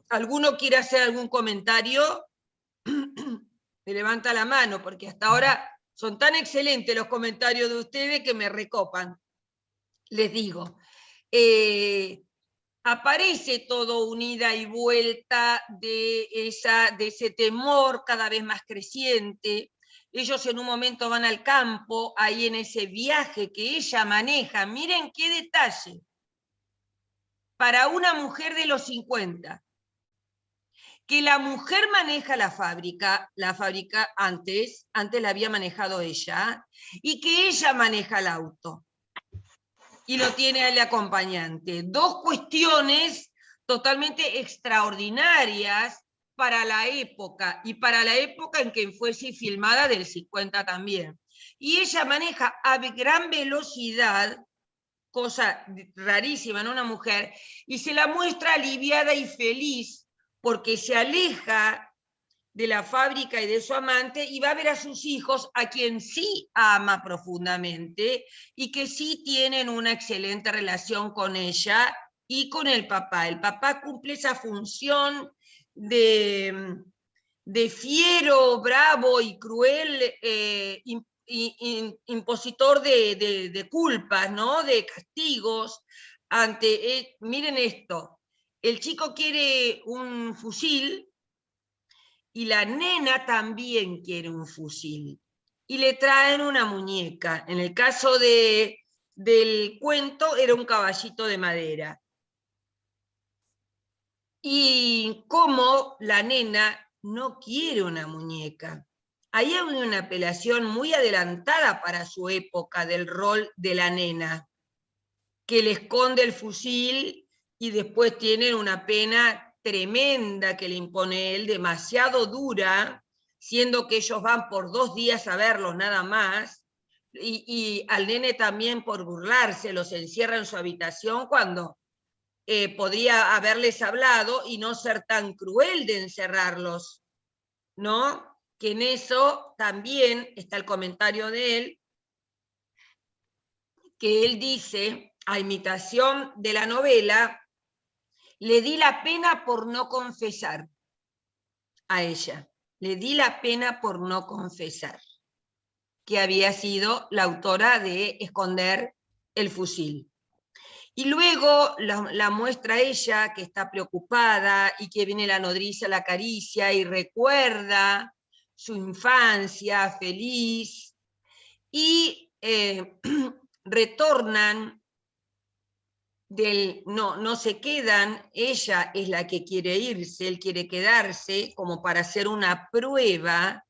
¿Alguno quiere hacer algún comentario? Me levanta la mano, porque hasta ahora son tan excelentes los comentarios de ustedes que me recopan. Les digo, aparece todo un ida y vuelta de ese temor cada vez más creciente. Ellos en un momento van al campo, ahí en ese viaje que ella maneja. Miren qué detalle. Para una mujer de los 50, que la mujer maneja la fábrica antes la había manejado ella, y que ella maneja el auto y lo tiene al acompañante. Dos cuestiones totalmente extraordinarias para la época, y para la época en que fue filmada, del 50 también. Y ella maneja a gran velocidad, cosa rarísima en una mujer, y se la muestra aliviada y feliz, porque se aleja de la fábrica y de su amante, y va a ver a sus hijos, a quien sí ama profundamente, y que sí tienen una excelente relación con ella y con el papá. El papá cumple esa función de fiero, bravo y cruel, impositor de culpas, ¿no? De castigos. Miren esto, el chico quiere un fusil, y la nena también quiere un fusil, y le traen una muñeca. En el caso del cuento era un caballito de madera. Y como la nena no quiere una muñeca. Ahí hay una apelación muy adelantada para su época del rol de la nena, que le esconde el fusil y después tiene una pena tremenda que le impone él, demasiado dura, siendo que ellos van por 2 días a verlos nada más, y al nene también por burlarse, los encierra en su habitación cuando podría haberles hablado y no ser tan cruel de encerrarlos, ¿no? Que en eso también está el comentario de él, que él dice, a imitación de la novela, le di la pena por no confesar a ella. le di la pena por no confesar, que había sido la autora de esconder el fusil. Y luego la muestra ella que está preocupada y que viene la nodriza, la acaricia y recuerda su infancia feliz y retornan no se quedan, ella es la que quiere irse, él quiere quedarse como para hacer una prueba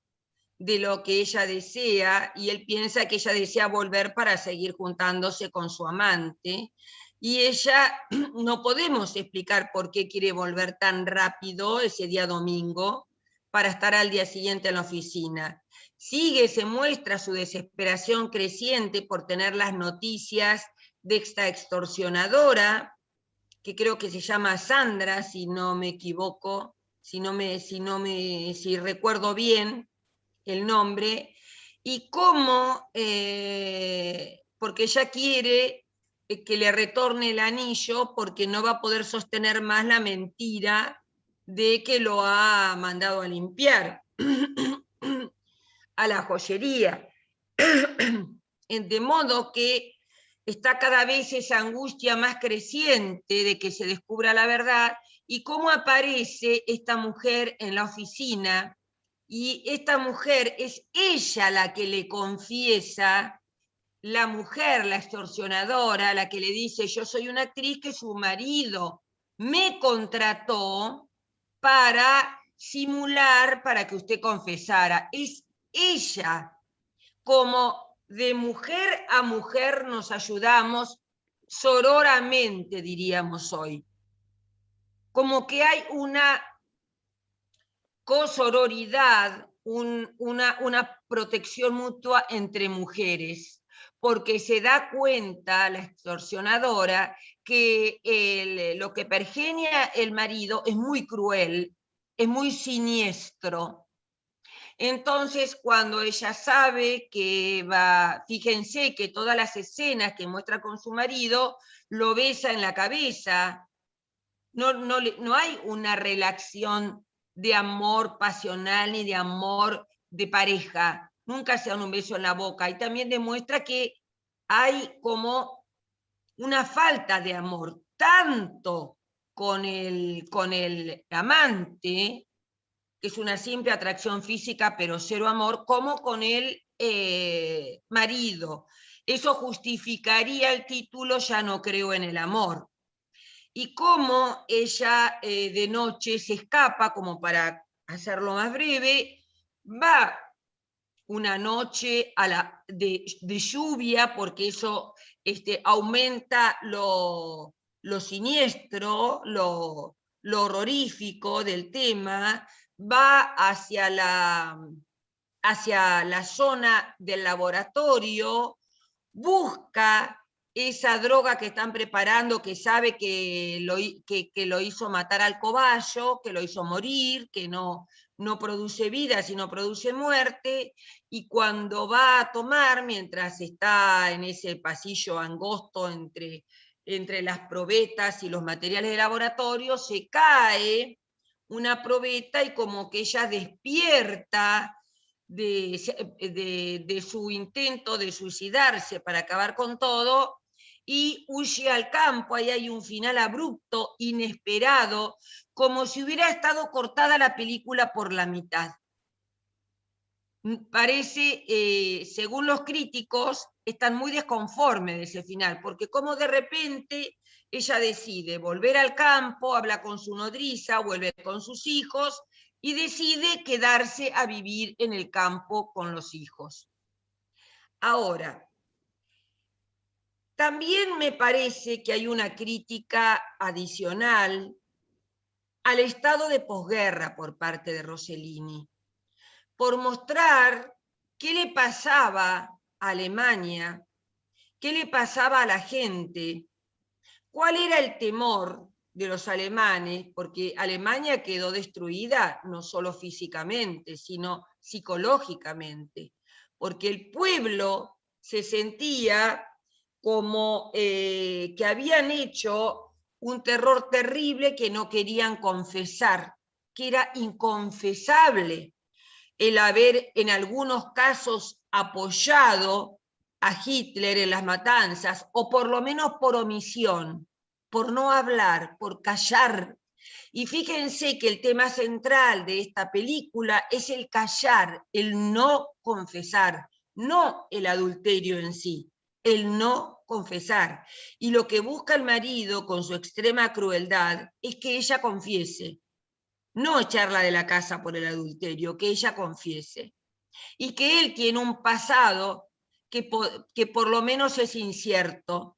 de lo que ella desea, y él piensa que ella desea volver para seguir juntándose con su amante, y ella no podemos explicar por qué quiere volver tan rápido ese día domingo para estar al día siguiente en la oficina. Se muestra su desesperación creciente por tener las noticias de esta extorsionadora, que creo que se llama Sandra, si no me equivoco, si recuerdo bien el nombre, y cómo, porque ella quiere que le retorne el anillo porque no va a poder sostener más la mentira de que lo ha mandado a limpiar a la joyería. De modo que está cada vez esa angustia más creciente de que se descubra la verdad, y cómo aparece esta mujer en la oficina, y esta mujer es ella la que le confiesa, la mujer, la extorsionadora, la que le dice: yo soy una actriz que su marido me contrató para simular, para que usted confesara. Es ella. Como de mujer a mujer nos ayudamos sororamente, diríamos hoy. Como que hay una cosororidad, una protección mutua entre mujeres, porque se da cuenta la extorsionadora que lo que pergenia el marido es muy cruel, es muy siniestro. Entonces, cuando ella sabe que fíjense que todas las escenas que muestra con su marido, lo besa en la cabeza, no hay una relación de amor pasional ni de amor de pareja, nunca se dan un beso en la boca, y también demuestra que hay como una falta de amor, tanto con el amante, que es una simple atracción física pero cero amor, como con el marido. Eso justificaría el título Ya no creo en el amor. Y cómo ella de noche se escapa, como para hacerlo más breve, va una noche de lluvia, porque eso aumenta lo siniestro, lo horrorífico del tema, va hacia la zona del laboratorio, busca esa droga que están preparando, que sabe que lo hizo matar al cobayo, que lo hizo morir, que no produce vida, sino produce muerte, y cuando va a tomar, mientras está en ese pasillo angosto entre las probetas y los materiales de laboratorio, se cae una probeta y como que ella despierta de su intento de suicidarse para acabar con todo, y huye al campo. Ahí hay un final abrupto, inesperado, como si hubiera estado cortada la película por la mitad. Parece, según los críticos, están muy desconformes de ese final, porque como de repente ella decide volver al campo, habla con su nodriza, vuelve con sus hijos, y decide quedarse a vivir en el campo con los hijos. Ahora, también me parece que hay una crítica adicional al estado de posguerra por parte de Rossellini, por mostrar qué le pasaba a Alemania, qué le pasaba a la gente, cuál era el temor de los alemanes, porque Alemania quedó destruida no solo físicamente, sino psicológicamente, porque el pueblo se sentía como que habían hecho un terror terrible que no querían confesar, que era inconfesable, el haber en algunos casos apoyado a Hitler en las matanzas, o por lo menos por omisión, por no hablar, por callar. Y fíjense que el tema central de esta película es el callar, el no confesar, no el adulterio en sí, el no confesar. Y lo que busca el marido con su extrema crueldad es que ella confiese, no echarla de la casa por el adulterio, que ella confiese. Y que él tiene un pasado que por lo menos es incierto.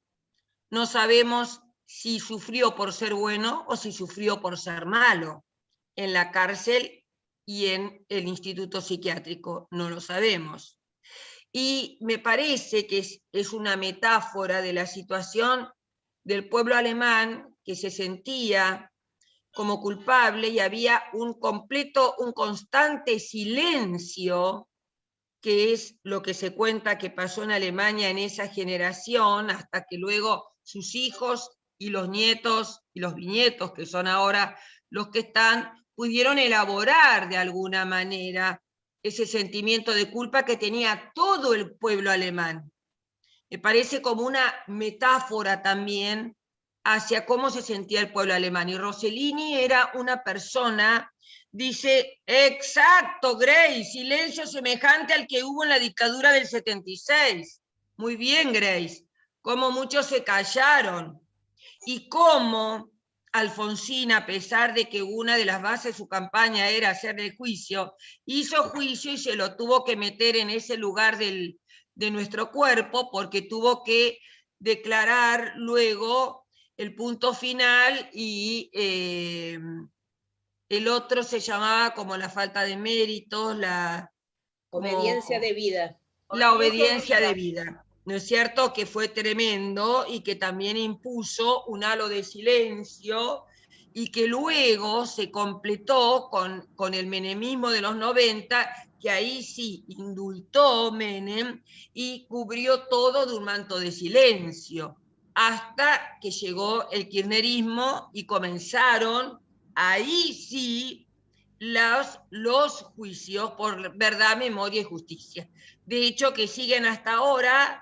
No sabemos si sufrió por ser bueno o si sufrió por ser malo en la cárcel y en el instituto psiquiátrico, no lo sabemos. Y me parece que es una metáfora de la situación del pueblo alemán que se sentía como culpable y había un constante silencio, que es lo que se cuenta que pasó en Alemania en esa generación, hasta que luego sus hijos y los nietos y los bisnietos, que son ahora los que están, pudieron elaborar de alguna manera ese sentimiento de culpa que tenía todo el pueblo alemán. Me parece como una metáfora también hacia cómo se sentía el pueblo alemán. Y Rossellini era una persona, dice, exacto, Grace, silencio semejante al que hubo en la dictadura del 76. Muy bien, Grace, cómo muchos se callaron. Y cómo Alfonsín, a pesar de que una de las bases de su campaña era hacerle juicio, hizo juicio y se lo tuvo que meter en ese lugar de nuestro cuerpo, porque tuvo que declarar luego el punto final y el otro se llamaba como la falta de méritos, obediencia de vida. La obediencia de vida. ¿No es cierto? Que fue tremendo y que también impuso un halo de silencio y que luego se completó con el menemismo de los 90, que ahí sí indultó Menem y cubrió todo de un manto de silencio, hasta que llegó el kirchnerismo y comenzaron, ahí sí, los juicios por verdad, memoria y justicia. De hecho, que siguen hasta ahora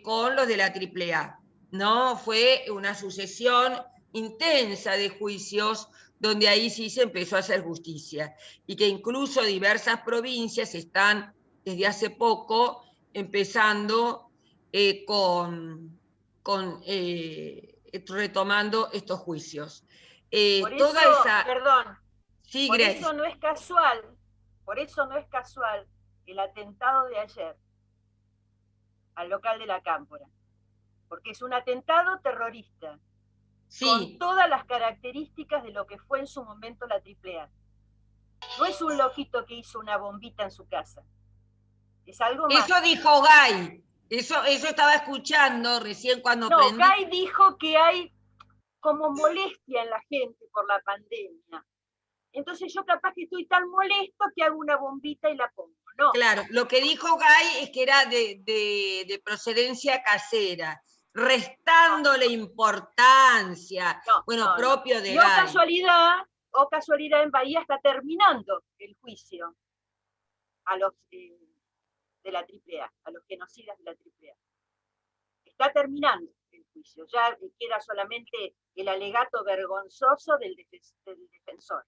con los de la AAA, ¿no? Fue una sucesión intensa de juicios donde ahí sí se empezó a hacer justicia, y que incluso diversas provincias están desde hace poco empezando retomando estos juicios. Por eso, perdón, Sí, por Grace. eso no es casual el atentado de ayer al local de la Cámpora, porque es un atentado terrorista, sí, con todas las características de lo que fue en su momento la AAA. No es un loquito que hizo una bombita en su casa, es algo más. Eso dijo Gay, eso estaba escuchando recién cuando No, prendí. Gay dijo que hay como molestia en la gente por la pandemia. Entonces yo capaz que estoy tan molesto que hago una bombita y la pongo. No. Claro, lo que dijo Gay es que era de procedencia casera, restándole importancia, propio de Y Gay. o casualidad en Bahía está terminando el juicio a los de la AAA, a los genocidas de la AAA. Está terminando el juicio, ya queda solamente el alegato vergonzoso del defensor.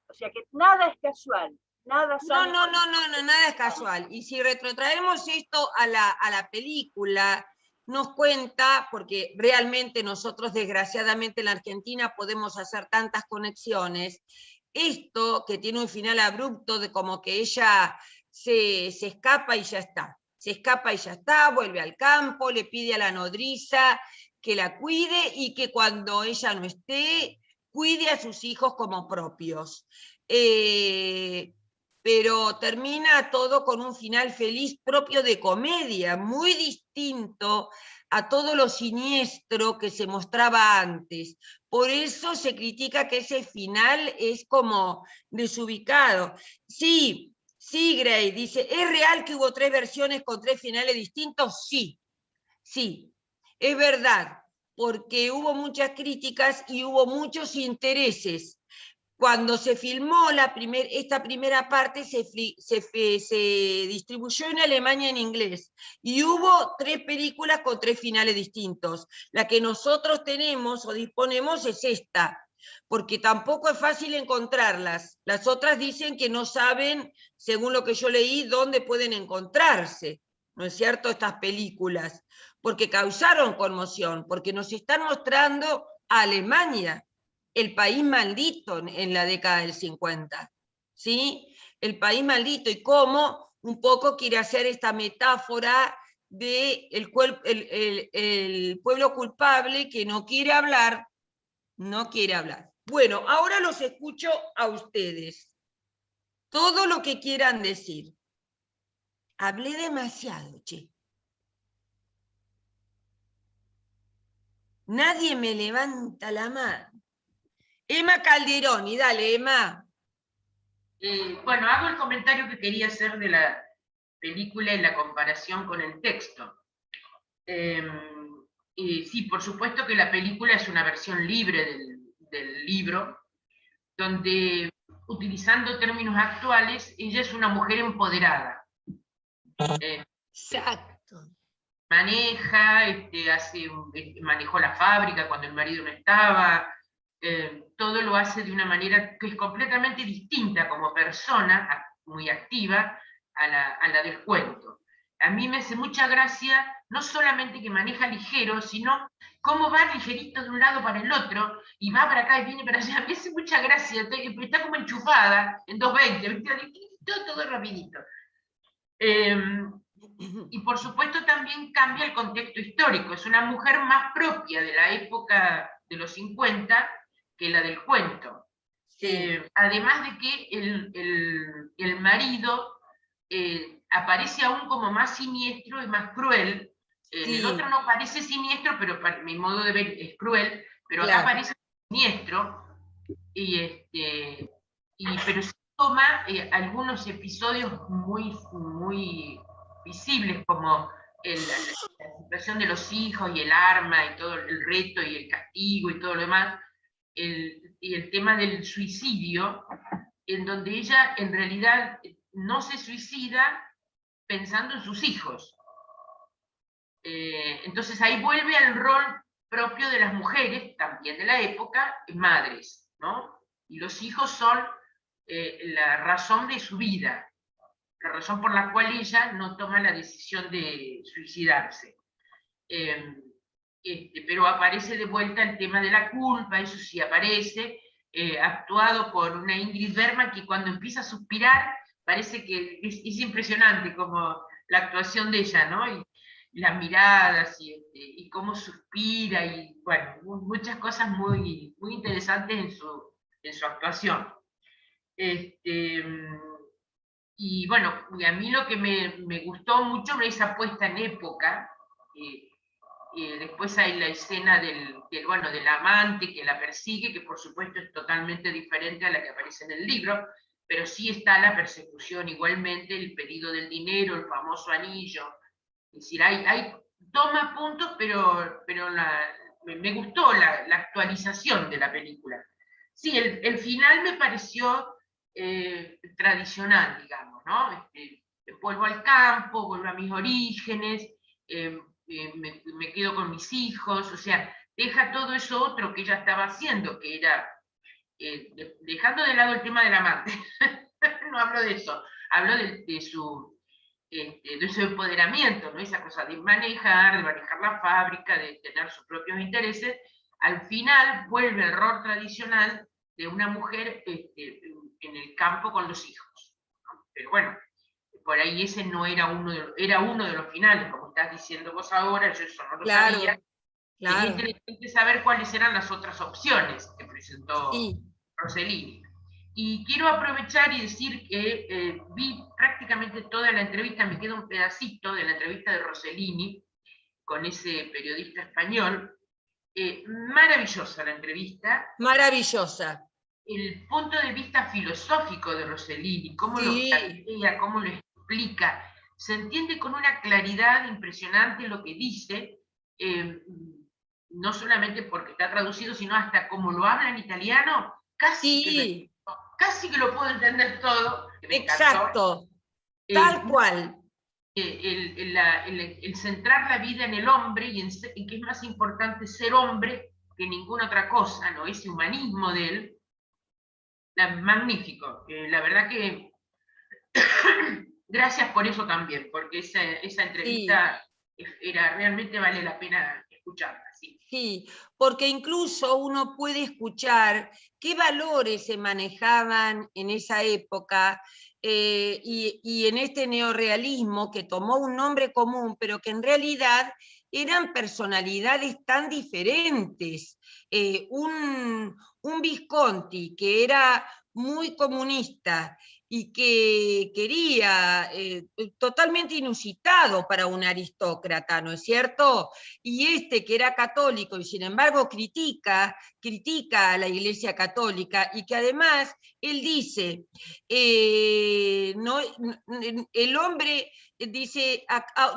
O sea que nada es casual, nada sale. No, nada es casual. Y si retrotraemos esto a la película, nos cuenta, porque realmente nosotros desgraciadamente en la Argentina podemos hacer tantas conexiones, esto que tiene un final abrupto de como que ella se escapa y ya está. Se escapa y ya está, vuelve al campo, le pide a la nodriza que la cuide y que cuando ella no esté, cuide a sus hijos como propios. Pero termina todo con un final feliz propio de comedia, muy distinto a todo lo siniestro que se mostraba antes. Por eso se critica que ese final es como desubicado. Sí, Gray dice, ¿es real que hubo 3 versiones con 3 finales distintos? Sí, es verdad, porque hubo muchas críticas y hubo muchos intereses. cuando se filmó esta primera parte, se distribuyó en Alemania en inglés, y hubo 3 películas con 3 finales distintos. La que nosotros tenemos o disponemos es esta, porque tampoco es fácil encontrarlas. Las otras dicen que no saben, según lo que yo leí, dónde pueden encontrarse, ¿no es cierto?, estas películas, porque causaron conmoción, porque nos están mostrando a Alemania, el país maldito en la década del 50, ¿sí? El país maldito, y cómo un poco quiere hacer esta metáfora de el pueblo culpable que no quiere hablar, no quiere hablar. Bueno, ahora los escucho a ustedes. Todo lo que quieran decir. Hablé demasiado, che. Nadie me levanta la mano. Emma Calderoni, dale, Emma. Bueno, hago el comentario que quería hacer de la película y la comparación con el texto. Sí, por supuesto que la película es una versión libre del libro, donde, utilizando términos actuales, ella es una mujer empoderada. Exacto. Maneja, manejó la fábrica cuando el marido no estaba, todo lo hace de una manera que es completamente distinta como persona, muy activa, a la del cuento. A mí me hace mucha gracia, no solamente que maneja ligero, sino cómo va ligerito de un lado para el otro, y va para acá y viene para allá. Me hace mucha gracia, está como enchufada en 220, todo rapidito. Y por supuesto también cambia el contexto histórico, es una mujer más propia de la época de los 50 que la del cuento. Además de que el marido aparece aún como más siniestro y más cruel. El otro no parece siniestro, pero para mi modo de ver es cruel, pero acá parece siniestro, pero se toma algunos episodios muy visibles, como la situación de los hijos y el arma y todo el reto y el castigo y todo lo demás, y el tema del suicidio, en donde ella en realidad no se suicida pensando en sus hijos. Entonces ahí vuelve al rol propio de las mujeres, también de la época, madres, ¿no? Y los hijos son la razón de su vida, la razón por la cual ella no toma la decisión de suicidarse. Pero aparece de vuelta el tema de la culpa, eso sí aparece, actuado por una Ingrid Bergman que cuando empieza a suspirar parece que es impresionante como la actuación de ella, ¿no? Y las miradas y cómo suspira, y bueno, muchas cosas muy interesantes en su actuación. Y bueno, a mí lo que me gustó mucho es esa puesta en época. Después hay la escena del amante que la persigue, que por supuesto es totalmente diferente a la que aparece en el libro, pero sí está la persecución igualmente, el pedido del dinero, el famoso anillo. Es decir, toma puntos, pero me gustó la actualización de la película. Sí, el final me pareció tradicional, digamos, ¿no? Vuelvo al campo, vuelvo a mis orígenes, me quedo con mis hijos, o sea, deja todo eso otro que ella estaba haciendo, que era, dejando de lado el tema del amante, no hablo de eso, hablo de su empoderamiento, ¿no? Esa cosa de manejar la fábrica, de tener sus propios intereses. Al final vuelve el rol tradicional de una mujer en el campo con los hijos, ¿no? Pero bueno, por ahí ese no era uno de los finales, como estás diciendo vos ahora, yo eso no lo sabía. Claro. Es interesante saber cuáles eran las otras opciones que presentó Rossellini. Y quiero aprovechar y decir que vi prácticamente toda la entrevista, me queda un pedacito de la entrevista de Rossellini con ese periodista español. Maravillosa la entrevista. Maravillosa. El punto de vista filosófico de Rossellini, cómo lo plantea, cómo lo explica, se entiende con una claridad impresionante lo que dice, no solamente porque está traducido, sino hasta como lo habla en italiano, casi que lo puedo entender todo. Exacto, tal cual. El centrar la vida en el hombre y en que es más importante ser hombre que ninguna otra cosa, ¿no? Ese humanismo de él, magnífico. La verdad que gracias por eso también, porque esa entrevista realmente vale la pena escucharla. Sí, porque incluso uno puede escuchar qué valores se manejaban en esa época y en este neorrealismo que tomó un nombre común, pero que en realidad eran personalidades tan diferentes. Un Visconti que era muy comunista y que quería, totalmente inusitado para un aristócrata, ¿no es cierto? Y este que era católico y sin embargo critica a la Iglesia Católica y que además él dice, el hombre dice,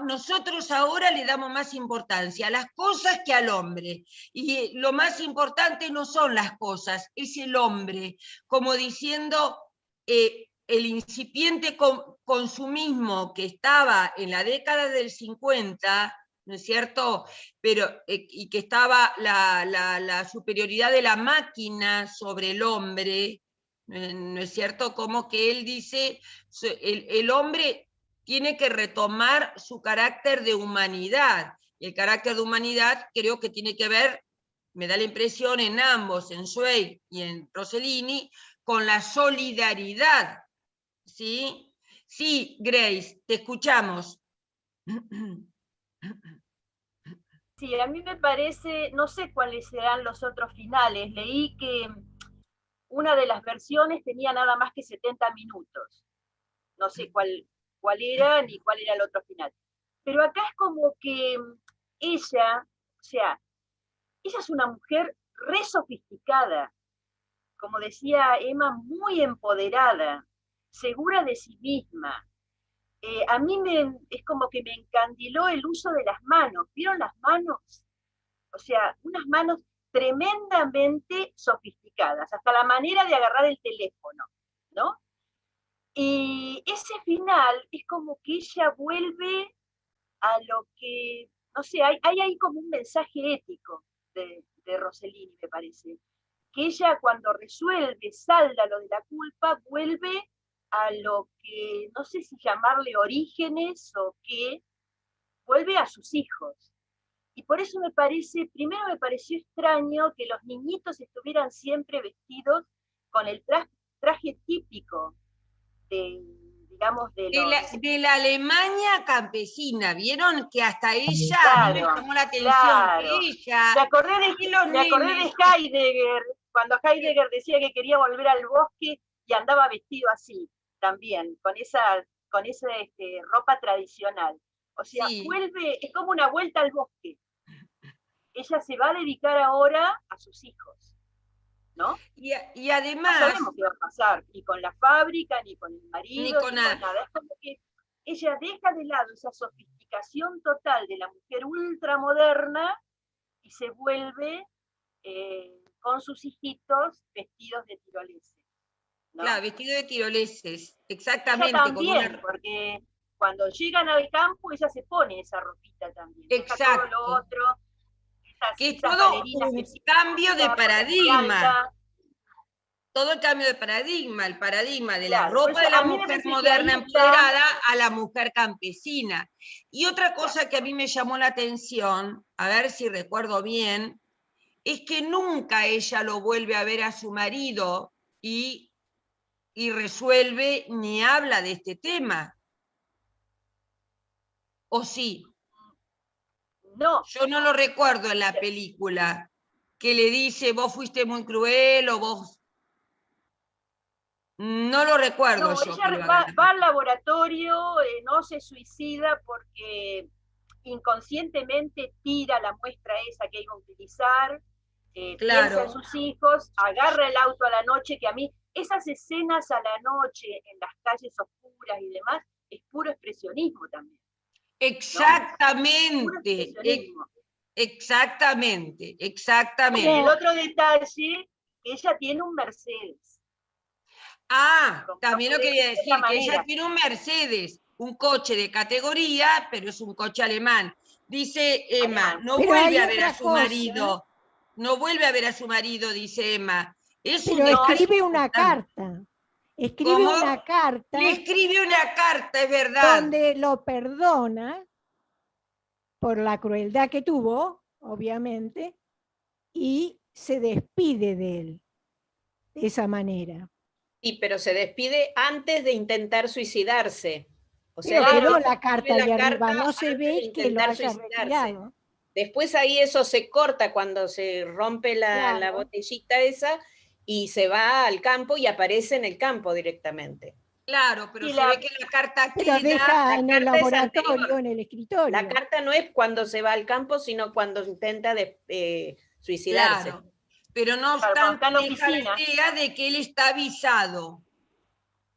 nosotros ahora le damos más importancia a las cosas que al hombre, y lo más importante no son las cosas, es el hombre, como diciendo, el incipiente consumismo que estaba en la década del 50, ¿no es cierto? Pero, y que estaba la superioridad de la máquina sobre el hombre, ¿no es cierto? Como que él dice, el hombre tiene que retomar su carácter de humanidad. Y el carácter de humanidad creo que tiene que ver, me da la impresión en ambos, en Zweig y en Rossellini, con la solidaridad. ¿Sí? Sí, Grace, te escuchamos. Sí, a mí me parece, no sé cuáles serán los otros finales. Leí que una de las versiones tenía nada más que 70 minutos. No sé cuál era ni cuál era el otro final. Pero acá es como que ella, o sea, ella es una mujer re sofisticada, como decía Emma, muy empoderada, segura de sí misma. A mí es como que me encandiló el uso de las manos. ¿Vieron las manos? O sea, unas manos tremendamente sofisticadas, hasta la manera de agarrar el teléfono, ¿no? Y ese final es como que ella vuelve a lo que, no sé, hay ahí como un mensaje ético de Rossellini, me parece. Que ella cuando resuelve, salda lo de la culpa, vuelve a lo que, no sé si llamarle orígenes o qué, vuelve a sus hijos. Y por eso primero me pareció extraño que los niñitos estuvieran siempre vestidos con el traje típico digamos, de la Alemania campesina. ¿Vieron que hasta ella, claro, a mí me llamó la atención, claro. Ella... Me acordé de Heidegger, cuando Heidegger decía que quería volver al bosque y andaba vestido así, también, con esa ropa tradicional. O sea, vuelve, es como una vuelta al bosque. Ella se va a dedicar ahora a sus hijos, ¿no? Y además... No sabemos qué va a pasar, ni con la fábrica, ni con el marido, ni con nada. Es como que ella deja de lado esa sofisticación total de la mujer ultramoderna y se vuelve con sus hijitos vestidos de tiroleses, ¿no? Claro, vestido de tiroleses, exactamente. Ella también, porque cuando llegan al campo ella se pone esa ropita también. Exacto. Todo lo otro, que es todo un cambio de paradigma. Todo el cambio de paradigma, el paradigma de la ropa de la mujer moderna empoderada a la mujer campesina. Y otra cosa que a mí me llamó la atención, a ver si recuerdo bien, es que nunca ella lo vuelve a ver a su marido y resuelve ni habla de este tema. ¿O sí? No. Yo no lo recuerdo en la película, que le dice, vos fuiste muy cruel o vos... No lo recuerdo yo. Ella va al laboratorio, no se suicida porque inconscientemente tira la muestra esa que iba a utilizar, piensa en sus hijos, agarra el auto a la noche, que a mí esas escenas a la noche en las calles oscuras y demás, es puro expresionismo también. Exactamente, exactamente. Y el otro detalle que ella tiene un Mercedes. Ah, también lo quería decir, que manera. ella tiene un Mercedes, un coche de categoría, pero es un coche alemán. Dice Emma, no Pero vuelve hay a ver a otra su cosa. marido. No vuelve a ver a su marido, dice Emma. Es un Pero detalle escribe una importante. carta. Escribe ¿Cómo? una carta. Le escribe una carta, es verdad. Donde lo perdona por la crueldad que tuvo, obviamente, y se despide de él de esa manera. Sí, pero se despide antes de intentar suicidarse. O Pero sea, quedó él la carta escribe ahí arriba, no se antes de ve que lo intentar haya suicidarse. retirado. Después ahí eso se corta cuando se rompe la Claro. botellita esa y se va al campo y aparece en el campo directamente. Claro, pero Y se ve que la carta Pero queda... deja la en el carta es laboratorio, anterior. en el escritorio. La carta no es cuando se va al campo, sino cuando intenta suicidarse. Claro, pero no obstante deja la idea de que él está avisado,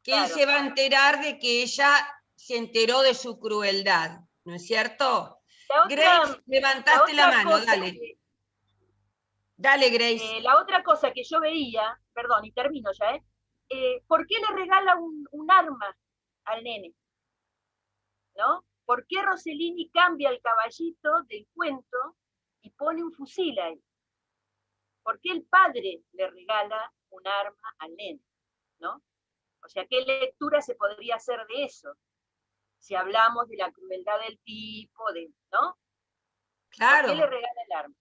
que él se va a enterar de que ella se enteró de su crueldad, ¿no es cierto? Grace, levantaste la mano, dale. Dale, Grace. La otra cosa que yo veía, perdón, y termino ya, ¿por qué le regala un arma al nene? ¿No? ¿Por qué Rossellini cambia el caballito del cuento y pone un fusil ahí? ¿Por qué el padre le regala un arma al nene? ¿No? O sea, ¿qué lectura se podría hacer de eso? Si hablamos de la crueldad del tipo, ¿no? Claro. ¿Por qué le regala el arma?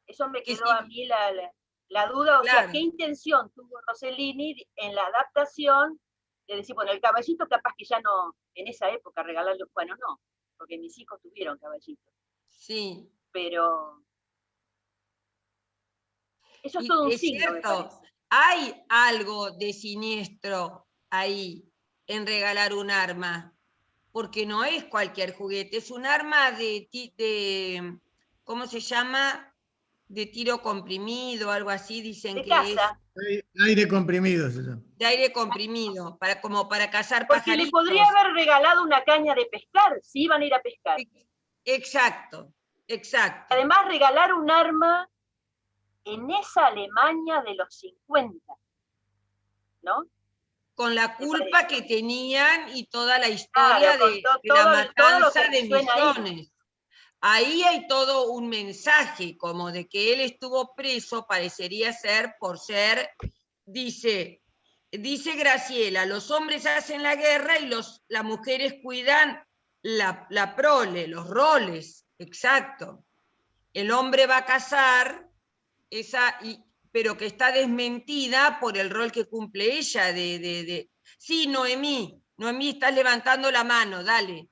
Eso me quedó a mí la duda, o sea, ¿qué intención tuvo Rossellini en la adaptación de decir, bueno, el caballito capaz que ya no, en esa época regalarlo, bueno, no, porque mis hijos tuvieron caballitos. Sí. Pero eso es todo un signo, me cierto, parece. hay algo de siniestro ahí en regalar un arma, porque no es cualquier juguete, es un arma de ¿cómo se llama? De tiro comprimido, algo así, dicen de que caza. es. Aire comprimido se llama. De aire comprimido, como para cazar Porque pajaritos. le podría haber regalado una caña de pescar, si iban a ir a pescar. Exacto, exacto. Además, regalar un arma en esa Alemania de los 50, ¿no? Con la culpa que tenían y toda la historia de la todo lo matanza que de suena ahí. millones. Ahí hay todo un mensaje, como de que él estuvo preso, parecería ser, por ser, dice Graciela, los hombres hacen la guerra y las mujeres cuidan la prole, los roles, exacto. El hombre va a cazar, pero que está desmentida por el rol que cumple ella Sí, Noemí, estás levantando la mano, dale.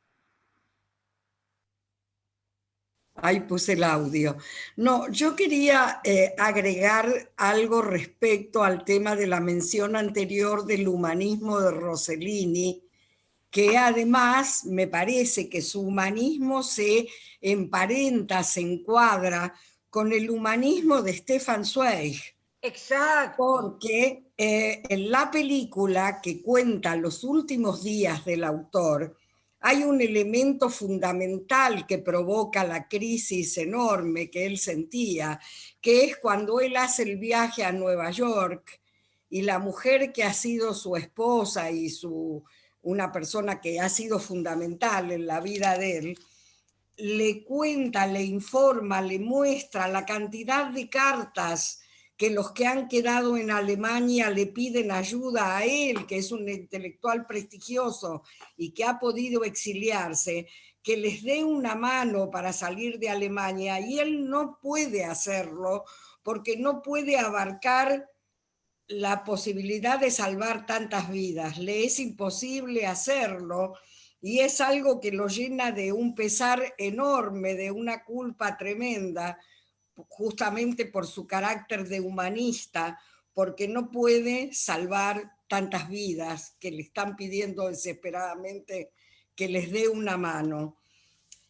Ahí puse el audio. No, yo quería agregar algo respecto al tema de la mención anterior del humanismo de Rossellini, que además me parece que su humanismo se emparenta, se encuadra con el humanismo de Stefan Zweig. Exacto. Porque en la película que cuenta los últimos días del autor, hay un elemento fundamental que provoca la crisis enorme que él sentía, que es cuando él hace el viaje a Nueva York y la mujer que ha sido su esposa y una persona que ha sido fundamental en la vida de él, le cuenta, le informa, le muestra la cantidad de cartas que los que han quedado en Alemania le piden ayuda a él, que es un intelectual prestigioso y que ha podido exiliarse, que les dé una mano para salir de Alemania, y él no puede hacerlo porque no puede abarcar la posibilidad de salvar tantas vidas. Le es imposible hacerlo y es algo que lo llena de un pesar enorme, de una culpa tremenda, justamente por su carácter de humanista, porque no puede salvar tantas vidas que le están pidiendo desesperadamente que les dé una mano.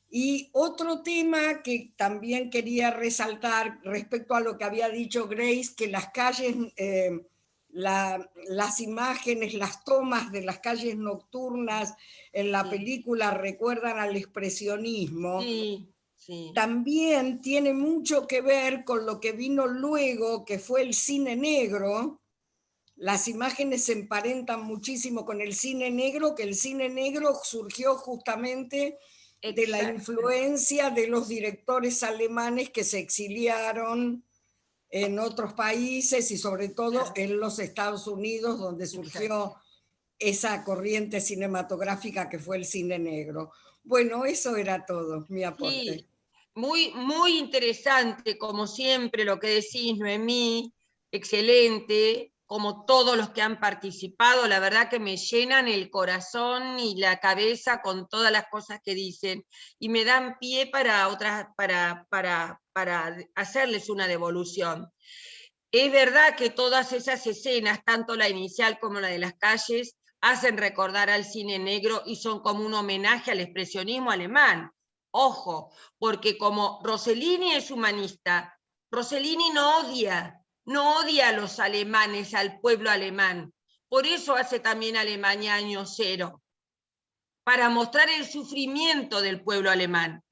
Y otro tema que también quería resaltar respecto a lo que había dicho Grace, que las calles, las imágenes, las tomas de las calles nocturnas en la película recuerdan al expresionismo. Sí. también tiene mucho que ver con lo que vino luego, que fue el cine negro. Las imágenes se emparentan muchísimo con el cine negro, que el cine negro surgió justamente de la influencia de los directores alemanes que se exiliaron en otros países y sobre todo en los Estados Unidos, donde surgió esa corriente cinematográfica que fue el cine negro. Bueno, eso era todo, mi aporte. Sí, muy interesante, como siempre, lo que decís, Noemí, excelente, como todos los que han participado, la verdad que me llenan el corazón y la cabeza con todas las cosas que dicen, y me dan pie para hacerles una devolución. Es verdad que todas esas escenas, tanto la inicial como la de las calles, hacen recordar al cine negro y son como un homenaje al expresionismo alemán. Ojo, porque como Rossellini es humanista, Rossellini no odia a los alemanes, al pueblo alemán. Por eso hace también Alemania Año Cero, para mostrar el sufrimiento del pueblo alemán.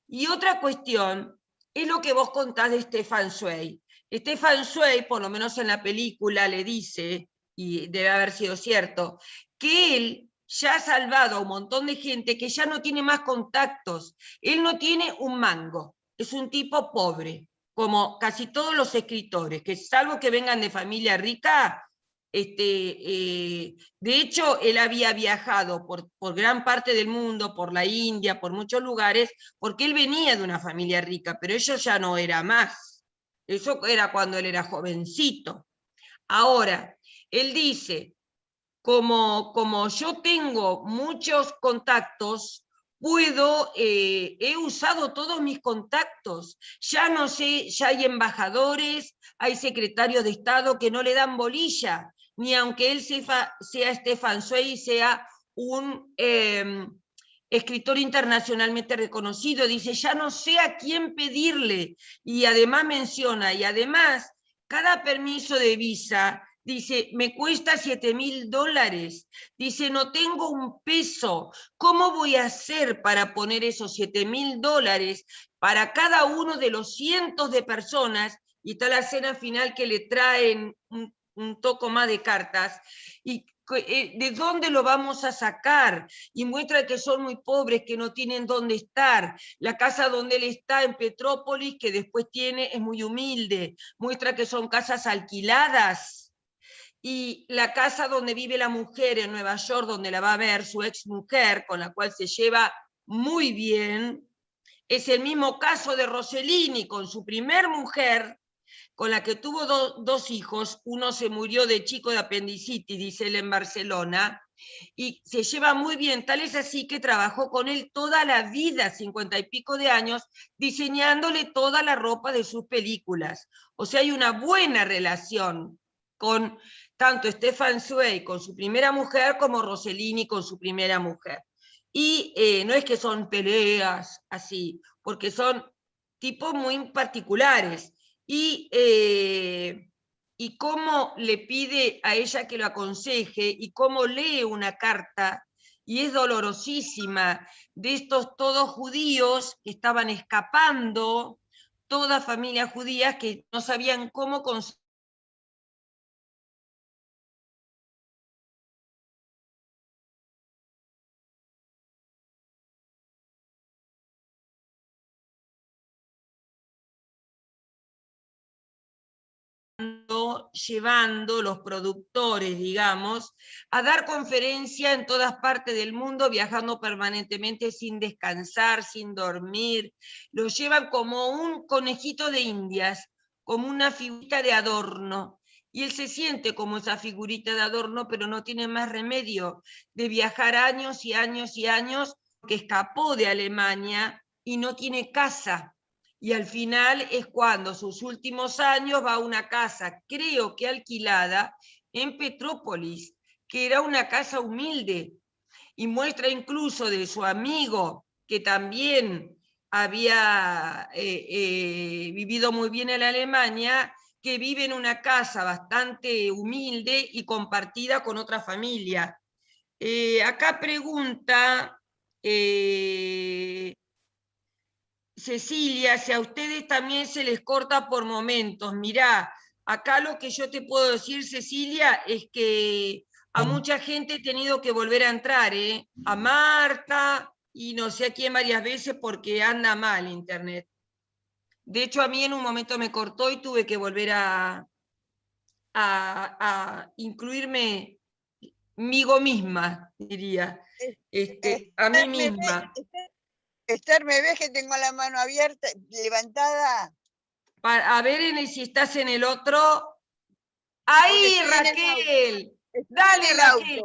Y otra cuestión es lo que vos contás de Stefan Zweig. Stefan Zweig, por lo menos en la película, le dice, y debe haber sido cierto, que él ya ha salvado a un montón de gente que ya no tiene más contactos. Él no tiene un mango, es un tipo pobre, como casi todos los escritores, que salvo que vengan de familia rica, de hecho, él había viajado por gran parte del mundo, por la India, por muchos lugares, porque él venía de una familia rica, pero eso ya no era más. Eso era cuando él era jovencito. Ahora, él dice, como yo tengo muchos contactos, he usado todos mis contactos, ya no sé, ya hay embajadores, hay secretarios de Estado que no le dan bolilla, ni aunque él sea Stefan Zweig, sea un escritor internacionalmente reconocido, dice, ya no sé a quién pedirle, y además menciona, y además, cada permiso de visa, dice, me cuesta $7.000, dice, no tengo un peso, ¿cómo voy a hacer para poner esos $7.000 para cada uno de los cientos de personas? Y está la escena final que le traen un toco más de cartas, y ¿de dónde lo vamos a sacar? Y muestra que son muy pobres, que no tienen dónde estar. La casa donde él está en Petrópolis, que después tiene, es muy humilde. Muestra que son casas alquiladas. Y la casa donde vive la mujer en Nueva York, donde la va a ver su ex mujer, con la cual se lleva muy bien, es el mismo caso de Rossellini, con su primer mujer, con la que tuvo dos hijos. Uno se murió de chico de apendicitis, dice él, en Barcelona, y se lleva muy bien, tal es así que trabajó con él toda la vida, 50 y pico de años, diseñándole toda la ropa de sus películas. O sea, hay una buena relación con tanto Stefan Zweig con su primera mujer como Rossellini con su primera mujer. Y no es que son peleas así, porque son tipos muy particulares. Y cómo le pide a ella que lo aconseje y cómo lee una carta, y es dolorosísima, de estos todos judíos que estaban escapando, todas familias judías que no sabían cómo conseguir llevando los productores, digamos, a dar conferencia en todas partes del mundo, viajando permanentemente sin descansar, sin dormir. Los llevan como un conejito de Indias, como una figurita de adorno. Y él se siente como esa figurita de adorno, pero no tiene más remedio de viajar años y años y años, porque escapó de Alemania y no tiene casa. Y al final es cuando sus últimos años va a una casa, creo que alquilada, en Petrópolis, que era una casa humilde, y muestra incluso de su amigo, que también había vivido muy bien en Alemania, que vive en una casa bastante humilde y compartida con otra familia. Acá pregunta... Cecilia, si a ustedes también se les corta por momentos, mirá, acá lo que yo te puedo decir, Cecilia, es que a mucha gente he tenido que volver a entrar, a Marta y no sé a quién varias veces porque anda mal internet. De hecho, a mí en un momento me cortó y tuve que volver a incluirme migo misma, diría, a mí misma. Esther, ¿me ves que tengo la mano abierta, levantada? A ver si estás en el otro. ¡Ahí, Raquel! Dale, Raquel.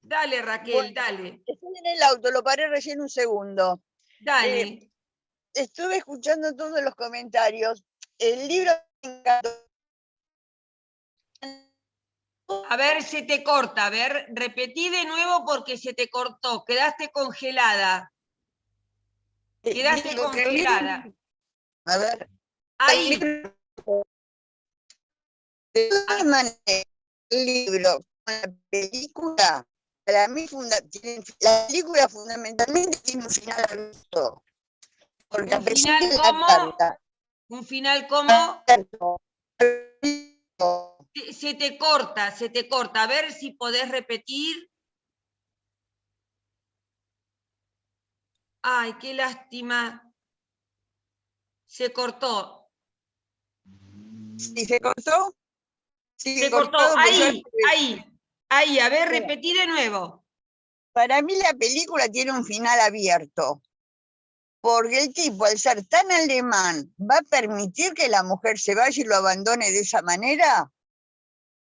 Dale, Raquel, bueno, dale. Estoy en el auto, lo paré recién un segundo. Dale. Estuve escuchando todos los comentarios. El libro me encantó. A ver, se te corta. A ver, repetí de nuevo porque se te cortó. Quedaste congelada. Quedaste congelada. A ver. Ahí. De todas maneras, el libro, la película, para mí, la película fundamentalmente tiene un final abierto. Porque ¿Un final cómo? ¿Un final cómo? Se te corta, se te corta. A ver si podés repetir. Ay, qué lástima. Se cortó. ¿Sí se cortó? Sí, se cortó. Ahí. A ver, repetí de nuevo. Para mí la película tiene un final abierto. Porque el tipo, al ser tan alemán, ¿va a permitir que la mujer se vaya y lo abandone de esa manera?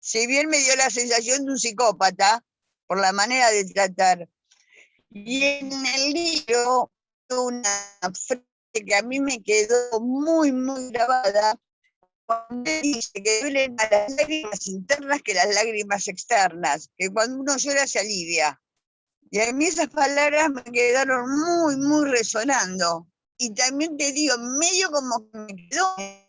Si bien me dio la sensación de un psicópata, por la manera de tratar. Y en el libro, una frase que a mí me quedó muy, muy grabada, cuando dice que duelen más las lágrimas internas que las lágrimas externas, que cuando uno llora se alivia. Y a mí esas palabras me quedaron muy, muy resonando. Y también te digo, medio como que me quedó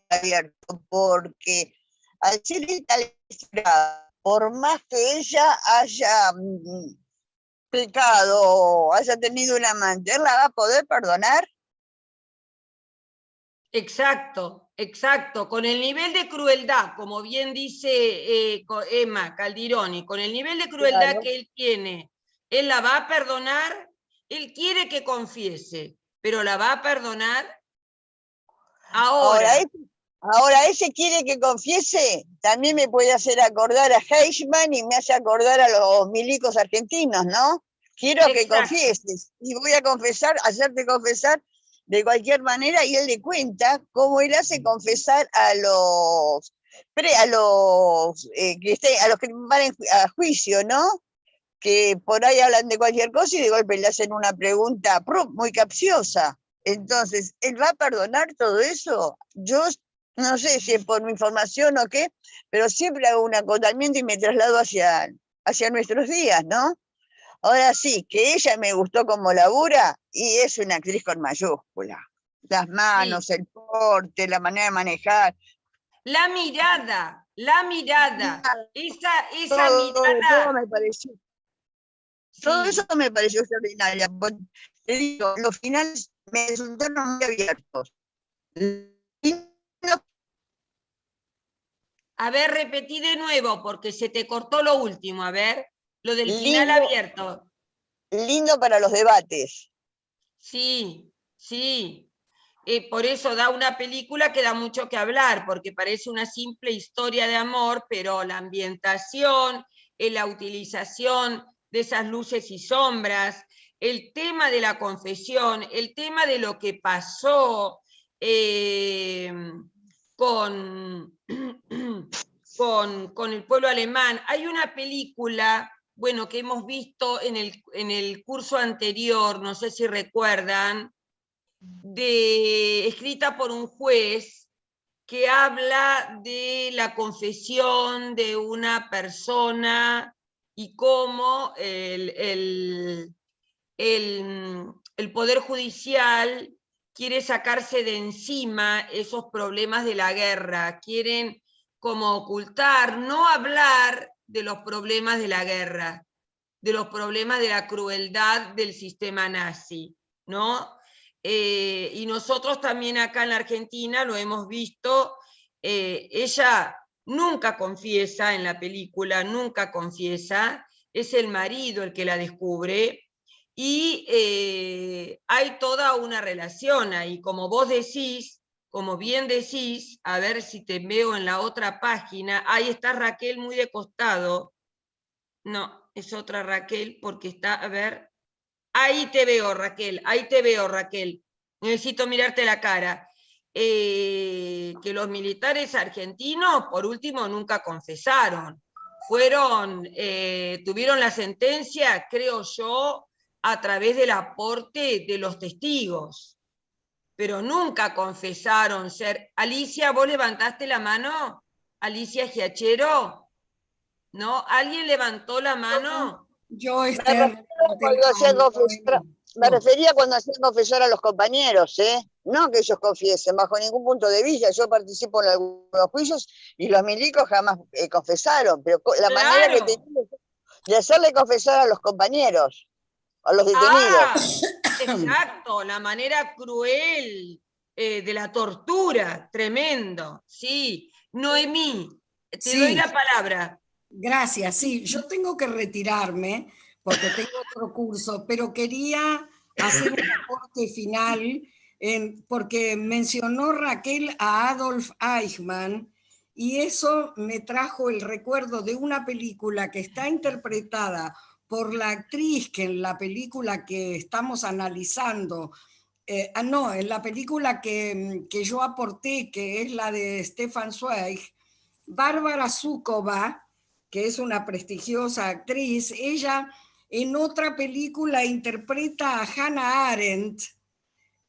abierto, porque al ser inesperada, por más que ella haya pecado, haya tenido un amante, ¿él la va a poder perdonar? Exacto, exacto. Con el nivel de crueldad, como bien dice Emma Caldironi, con el nivel de crueldad que él tiene, ¿él la va a perdonar? Él quiere que confiese, pero ¿la va a perdonar? Ahora, ese quiere que confiese, también me puede hacer acordar a Heichmann y me hace acordar a los milicos argentinos, ¿no? Quiero que confieses, y voy a confesar, hacerte confesar de cualquier manera, y él le cuenta cómo él hace confesar a los que van a juicio, ¿no? Que por ahí hablan de cualquier cosa y de golpe le hacen una pregunta muy capciosa. Entonces, ¿él va a perdonar todo eso? Yo no sé si es por mi información o qué, pero siempre hago un acotamiento y me traslado hacia nuestros días, ¿no? Ahora sí, que ella me gustó como labura y es una actriz con mayúscula. Las manos, sí. El porte, la manera de manejar. La mirada. Esa mirada. Todo me pareció. Sí. Todo eso me pareció extraordinario. Te digo, los finales me resultaron muy abiertos. A ver, repetí de nuevo, porque se te cortó lo último. A ver, lo del final abierto. Lindo para los debates. Sí. Por eso da una película que da mucho que hablar, porque parece una simple historia de amor, pero la ambientación, la utilización de esas luces y sombras, el tema de la confesión, el tema de lo que pasó con el pueblo alemán. Hay una película, bueno, que hemos visto en el curso anterior, no sé si recuerdan, escrita por un juez que habla de la confesión de una persona y cómo el Poder Judicial quiere sacarse de encima esos problemas de la guerra, quieren como ocultar, no hablar de los problemas de la guerra, de los problemas de la crueldad del sistema nazi, ¿no? y nosotros también acá en la Argentina lo hemos visto. Ella nunca confiesa en la película, nunca confiesa, es el marido el que la descubre, y hay toda una relación ahí, como vos decís, como bien decís, a ver si te veo en la otra página, ahí está Raquel muy de costado, no, es otra Raquel, porque está, a ver, ahí te veo Raquel, necesito mirarte la cara. Que los militares argentinos, por último, nunca confesaron, tuvieron la sentencia, creo yo, a través del aporte de los testigos, pero nunca confesaron ser. Alicia, ¿vos levantaste la mano? Alicia Giachero, ¿no? ¿Alguien levantó la mano? Yo me refería cuando hacían confesar a los compañeros, no que ellos confiesen, bajo ningún punto de vista. Yo participo en algunos juicios y los milicos jamás confesaron, pero la manera que tenían de hacerle confesar a los compañeros, a los detenidos. Exacto, la manera cruel de la tortura, tremendo, sí. Noemí, te doy la palabra. Gracias, sí, yo tengo que retirarme porque tengo otro curso, pero quería hacer un aporte final porque mencionó Raquel a Adolf Eichmann y eso me trajo el recuerdo de una película que está interpretada por la actriz que en la película que estamos analizando, en la película que yo aporté, que es la de Stefan Zweig, Bárbara Zukova, que es una prestigiosa actriz, ella en otra película interpreta a Hannah Arendt,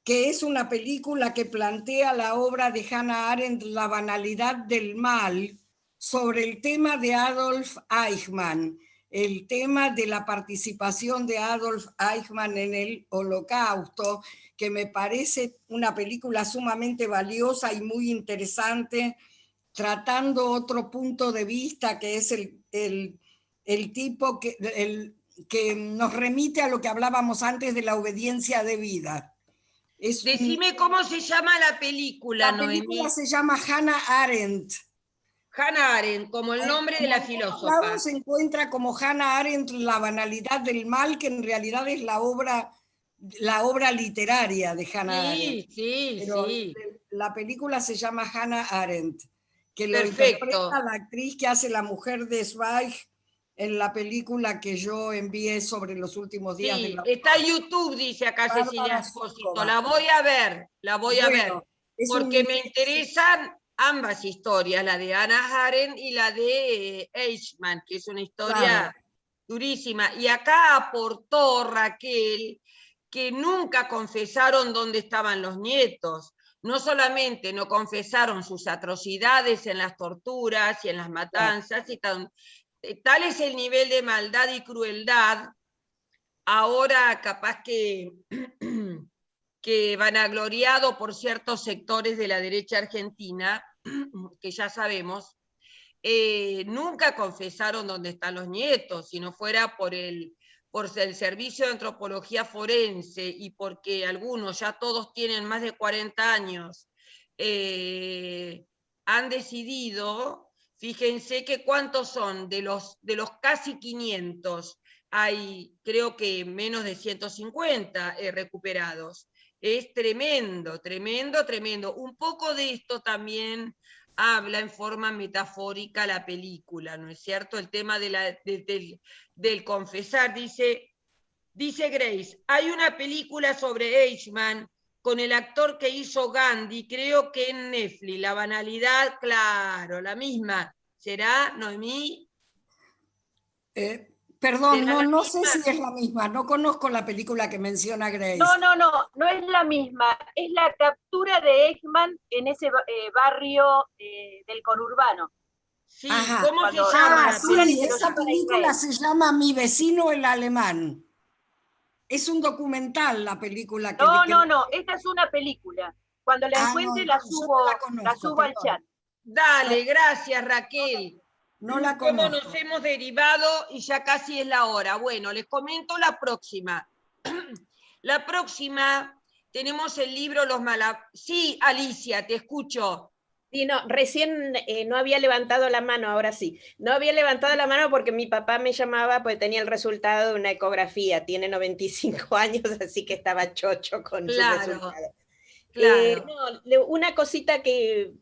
que es una película que plantea la obra de Hannah Arendt, La banalidad del mal, sobre el tema de Adolf Eichmann, el tema de la participación de Adolf Eichmann en el Holocausto, que me parece una película sumamente valiosa y muy interesante, tratando otro punto de vista que es el tipo que nos remite a lo que hablábamos antes de la obediencia debida. Decime cómo se llama la película, Noemí. La película se llama Hannah Arendt. Hannah Arendt, como el nombre de la filósofa. Se encuentra como Hannah Arendt, La banalidad del mal, que en realidad es la obra literaria de Hannah Arendt. Pero la película se llama Hannah Arendt, que lo interpreta la actriz que hace la mujer de Zweig en la película que yo envié sobre los últimos días de la... Está en YouTube, dice acá Cecilia Espósito. La voy a ver, porque me interesan ambas historias, la de Hannah Arendt y la de Eichmann, que es una historia durísima. Y acá aportó Raquel que nunca confesaron dónde estaban los nietos. No solamente no confesaron sus atrocidades en las torturas y en las matanzas, tal es el nivel de maldad y crueldad, ahora capaz que vanagloriado por ciertos sectores de la derecha argentina, que ya sabemos, nunca confesaron dónde están los nietos, si no fuera por el servicio de antropología forense y porque algunos, ya todos tienen más de 40 años, han decidido, fíjense que cuántos son, de los casi 500, hay creo que menos de 150 recuperados. Es tremendo, tremendo, tremendo. Un poco de esto también habla en forma metafórica la película, ¿no es cierto? El tema del confesar. Dice Grace, hay una película sobre Eichmann con el actor que hizo Gandhi, creo que en Netflix, La banalidad, claro, la misma. ¿Será, Noemí? Perdón, no sé si es la misma, no conozco la película que menciona Grace. No es la misma, es la captura de Eichmann en ese barrio del conurbano. Sí, ¿cómo se llama? Sí, esa película se llama Mi vecino el alemán. Es un documental la película que... No, esta es una película. Cuando la encuentre la subo al chat. Dale, gracias Raquel. No la ¿Cómo conozco. nos hemos derivado y ya casi es la hora? Bueno, les comento la próxima. La próxima tenemos el libro Los Malaboglia. Sí, Alicia, te escucho. Sí, no, recién no había levantado la mano, ahora sí. No había levantado la mano porque mi papá me llamaba, pues tenía el resultado de una ecografía, tiene 95 años, así que estaba chocho con su resultado. Claro. No, una cosita que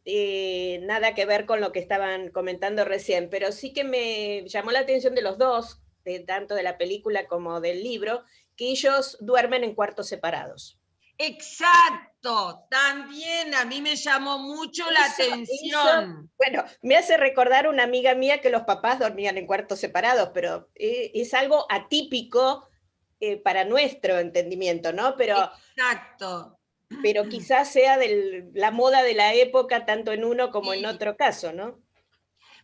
nada que ver con lo que estaban comentando recién, pero sí que me llamó la atención de los dos, tanto de la película como del libro, que ellos duermen en cuartos separados. Exacto, también a mí me llamó mucho la atención. Bueno, me hace recordar una amiga mía que los papás dormían en cuartos separados, pero es algo atípico para nuestro entendimiento, ¿no? Pero, exacto. Pero quizás sea la moda de la época, tanto en uno como en otro caso, ¿no?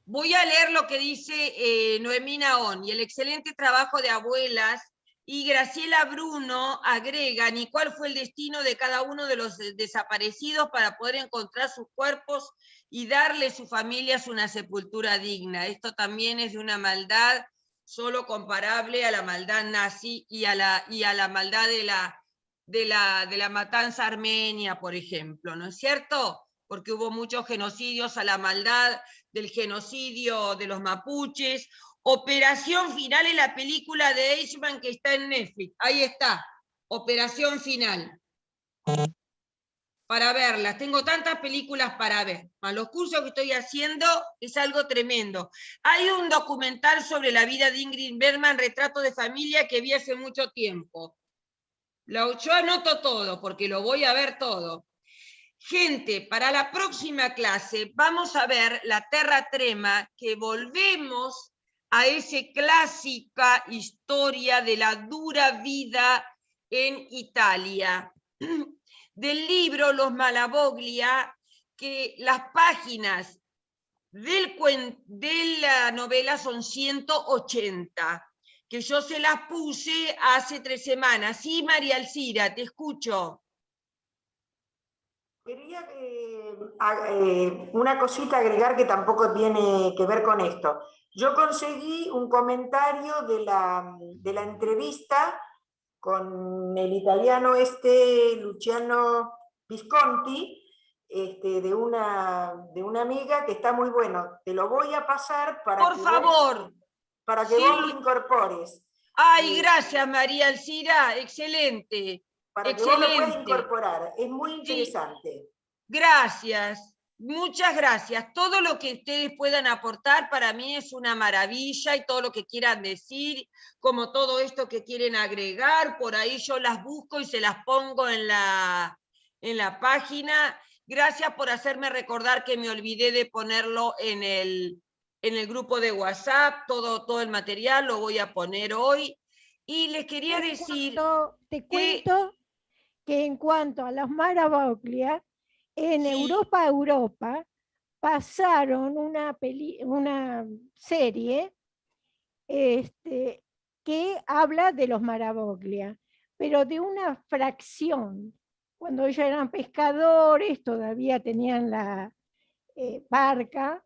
Voy a leer lo que dice Noemí Naón y el excelente trabajo de abuelas. Y Graciela Bruno agregan, ¿y cuál fue el destino de cada uno de los desaparecidos para poder encontrar sus cuerpos y darle a sus familias una sepultura digna? Esto también es de una maldad solo comparable a la maldad nazi y a la maldad de la matanza armenia, por ejemplo, ¿no es cierto? Porque hubo muchos genocidios, a la maldad del genocidio de los mapuches. Operación Final es la película de Eichmann que está en Netflix. Ahí está, Operación Final. Para verlas, tengo tantas películas para ver. Más los cursos que estoy haciendo es algo tremendo. Hay un documental sobre la vida de Ingrid Bergman, Retrato de Familia, que vi hace mucho tiempo. Yo anoto todo, porque lo voy a ver todo. Gente, para la próxima clase vamos a ver La Terra Trema, que volvemos a esa clásica historia de la dura vida en Italia. Del libro Los Malaboglia, que las páginas de la novela son 180, que yo se las puse hace 3 semanas. Sí, María Alcira, te escucho. Quería una cosita agregar que tampoco tiene que ver con esto. Yo conseguí un comentario de la entrevista con el italiano Luciano Visconti, de una amiga que está muy bueno. Te lo voy a pasar para Por favor. Para que vos lo incorpores. Ay, gracias, María Alcira, excelente. Para que vos lo puedas incorporar, es muy interesante. Sí. Gracias, muchas gracias. Todo lo que ustedes puedan aportar para mí es una maravilla, y todo lo que quieran decir, como todo esto que quieren agregar, por ahí yo las busco y se las pongo en la página. Gracias por hacerme recordar que me olvidé de ponerlo en el grupo de WhatsApp, todo el material lo voy a poner hoy. Y les quería decir... Te cuento que en cuanto a los Malaboglia, en Europa pasaron una serie que habla de los Malaboglia, pero de una fracción. Cuando ellos eran pescadores, todavía tenían la barca,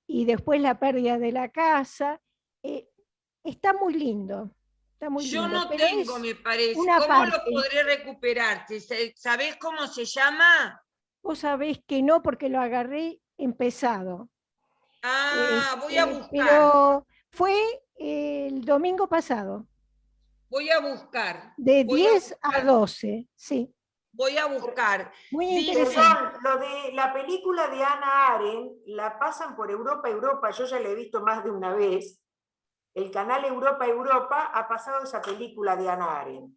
y después la pérdida de la casa. Está muy lindo. Yo no tengo, me parece. ¿Cómo lo podré recuperar? ¿Sabés cómo se llama? Vos sabés que no, porque lo agarré empezado. Voy a buscar. Pero fue el domingo pasado. Voy a buscar. De 10 a 12, sí. Voy a buscar. Muy interesante. Lo de la película de Hannah Arendt la pasan por Europa, yo ya la he visto más de una vez. El canal Europa ha pasado esa película de Hannah Arendt.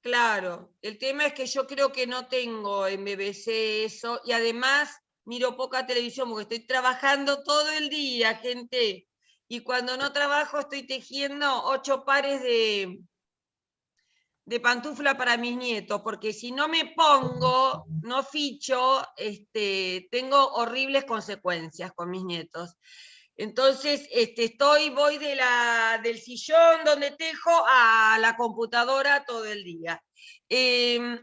Claro, el tema es que yo creo que no tengo en BBC eso, y además miro poca televisión porque estoy trabajando todo el día, gente, y cuando no trabajo estoy tejiendo 8 pares de pantufla para mis nietos, porque si no me pongo, no ficho, tengo horribles consecuencias con mis nietos. Entonces, voy del sillón donde tejo a la computadora todo el día. Les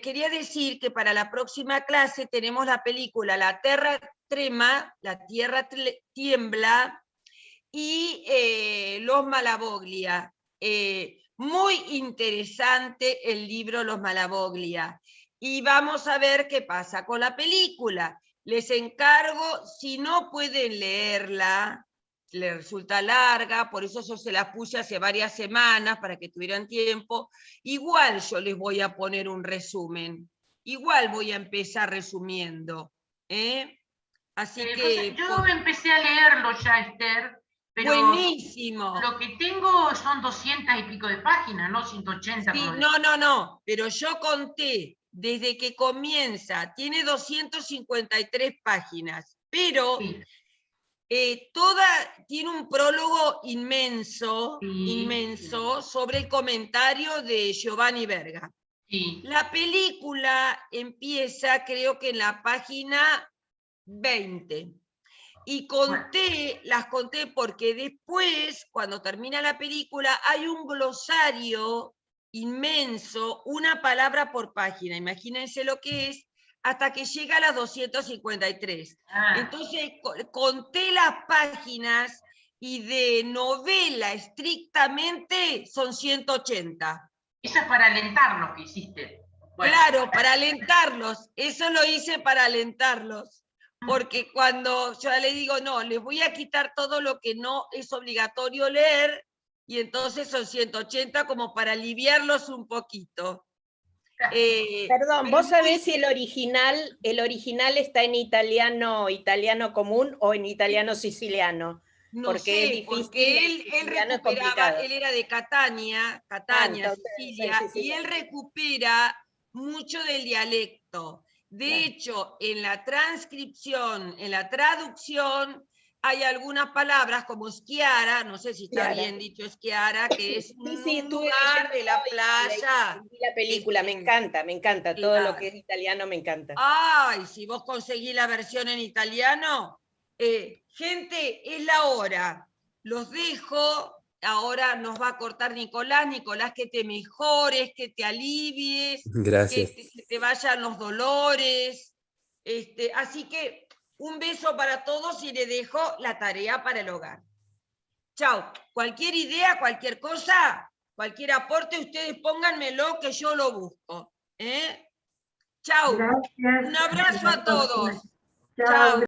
quería decir que para la próxima clase tenemos la película La Terra Trema, La Tierra Tiembla, y Los Malaboglia. muy interesante el libro Los Malavoglia. Y vamos a ver qué pasa con la película. Les encargo, si no pueden leerla, les resulta larga, por eso yo se la puse hace varias semanas para que tuvieran tiempo, igual yo les voy a poner un resumen. Igual voy a empezar resumiendo. Así que... Yo empecé a leerlo ya, Esther, pero buenísimo. Lo que tengo son 200 y pico de páginas, no 180. Sí, como no, pero yo conté desde que comienza, tiene 253 páginas, pero tiene un prólogo inmenso, inmenso sobre el comentario de Giovanni Verga. La película empieza, creo que en la página 20. Y las conté porque después, cuando termina la película, hay un glosario inmenso, una palabra por página. Imagínense lo que es, hasta que llega a las 253. Entonces, conté las páginas y de novela estrictamente son 180. Eso es para alentarlos que hiciste. Bueno. Claro, para alentarlos. Eso lo hice para alentarlos. Porque cuando yo le digo, no, les voy a quitar todo lo que no es obligatorio leer, y entonces son 180 como para aliviarlos un poquito. Perdón, ¿vos sabés si el original está en italiano común o en italiano siciliano? No porque sé, es difícil, porque él recuperaba, él era de Catania, entonces, Sicilia, y él recupera mucho del dialecto. De hecho, en la transcripción, en la traducción, hay algunas palabras como Schiara, no sé si está bien dicho Schiara, que es un lugar de la playa. La película, me encanta, todo lo que es italiano me encanta. Ay, si vos conseguís la versión en italiano, gente, es la hora. Los dejo, ahora nos va a cortar Nicolás. Nicolás, que te mejores, que te alivies, Gracias. que te vayan los dolores. Así que un beso para todos y les dejo la tarea para el hogar. Chao. Cualquier idea, cualquier cosa, cualquier aporte, ustedes pónganmelo que yo lo busco. Chao. Un abrazo a todos. Chao.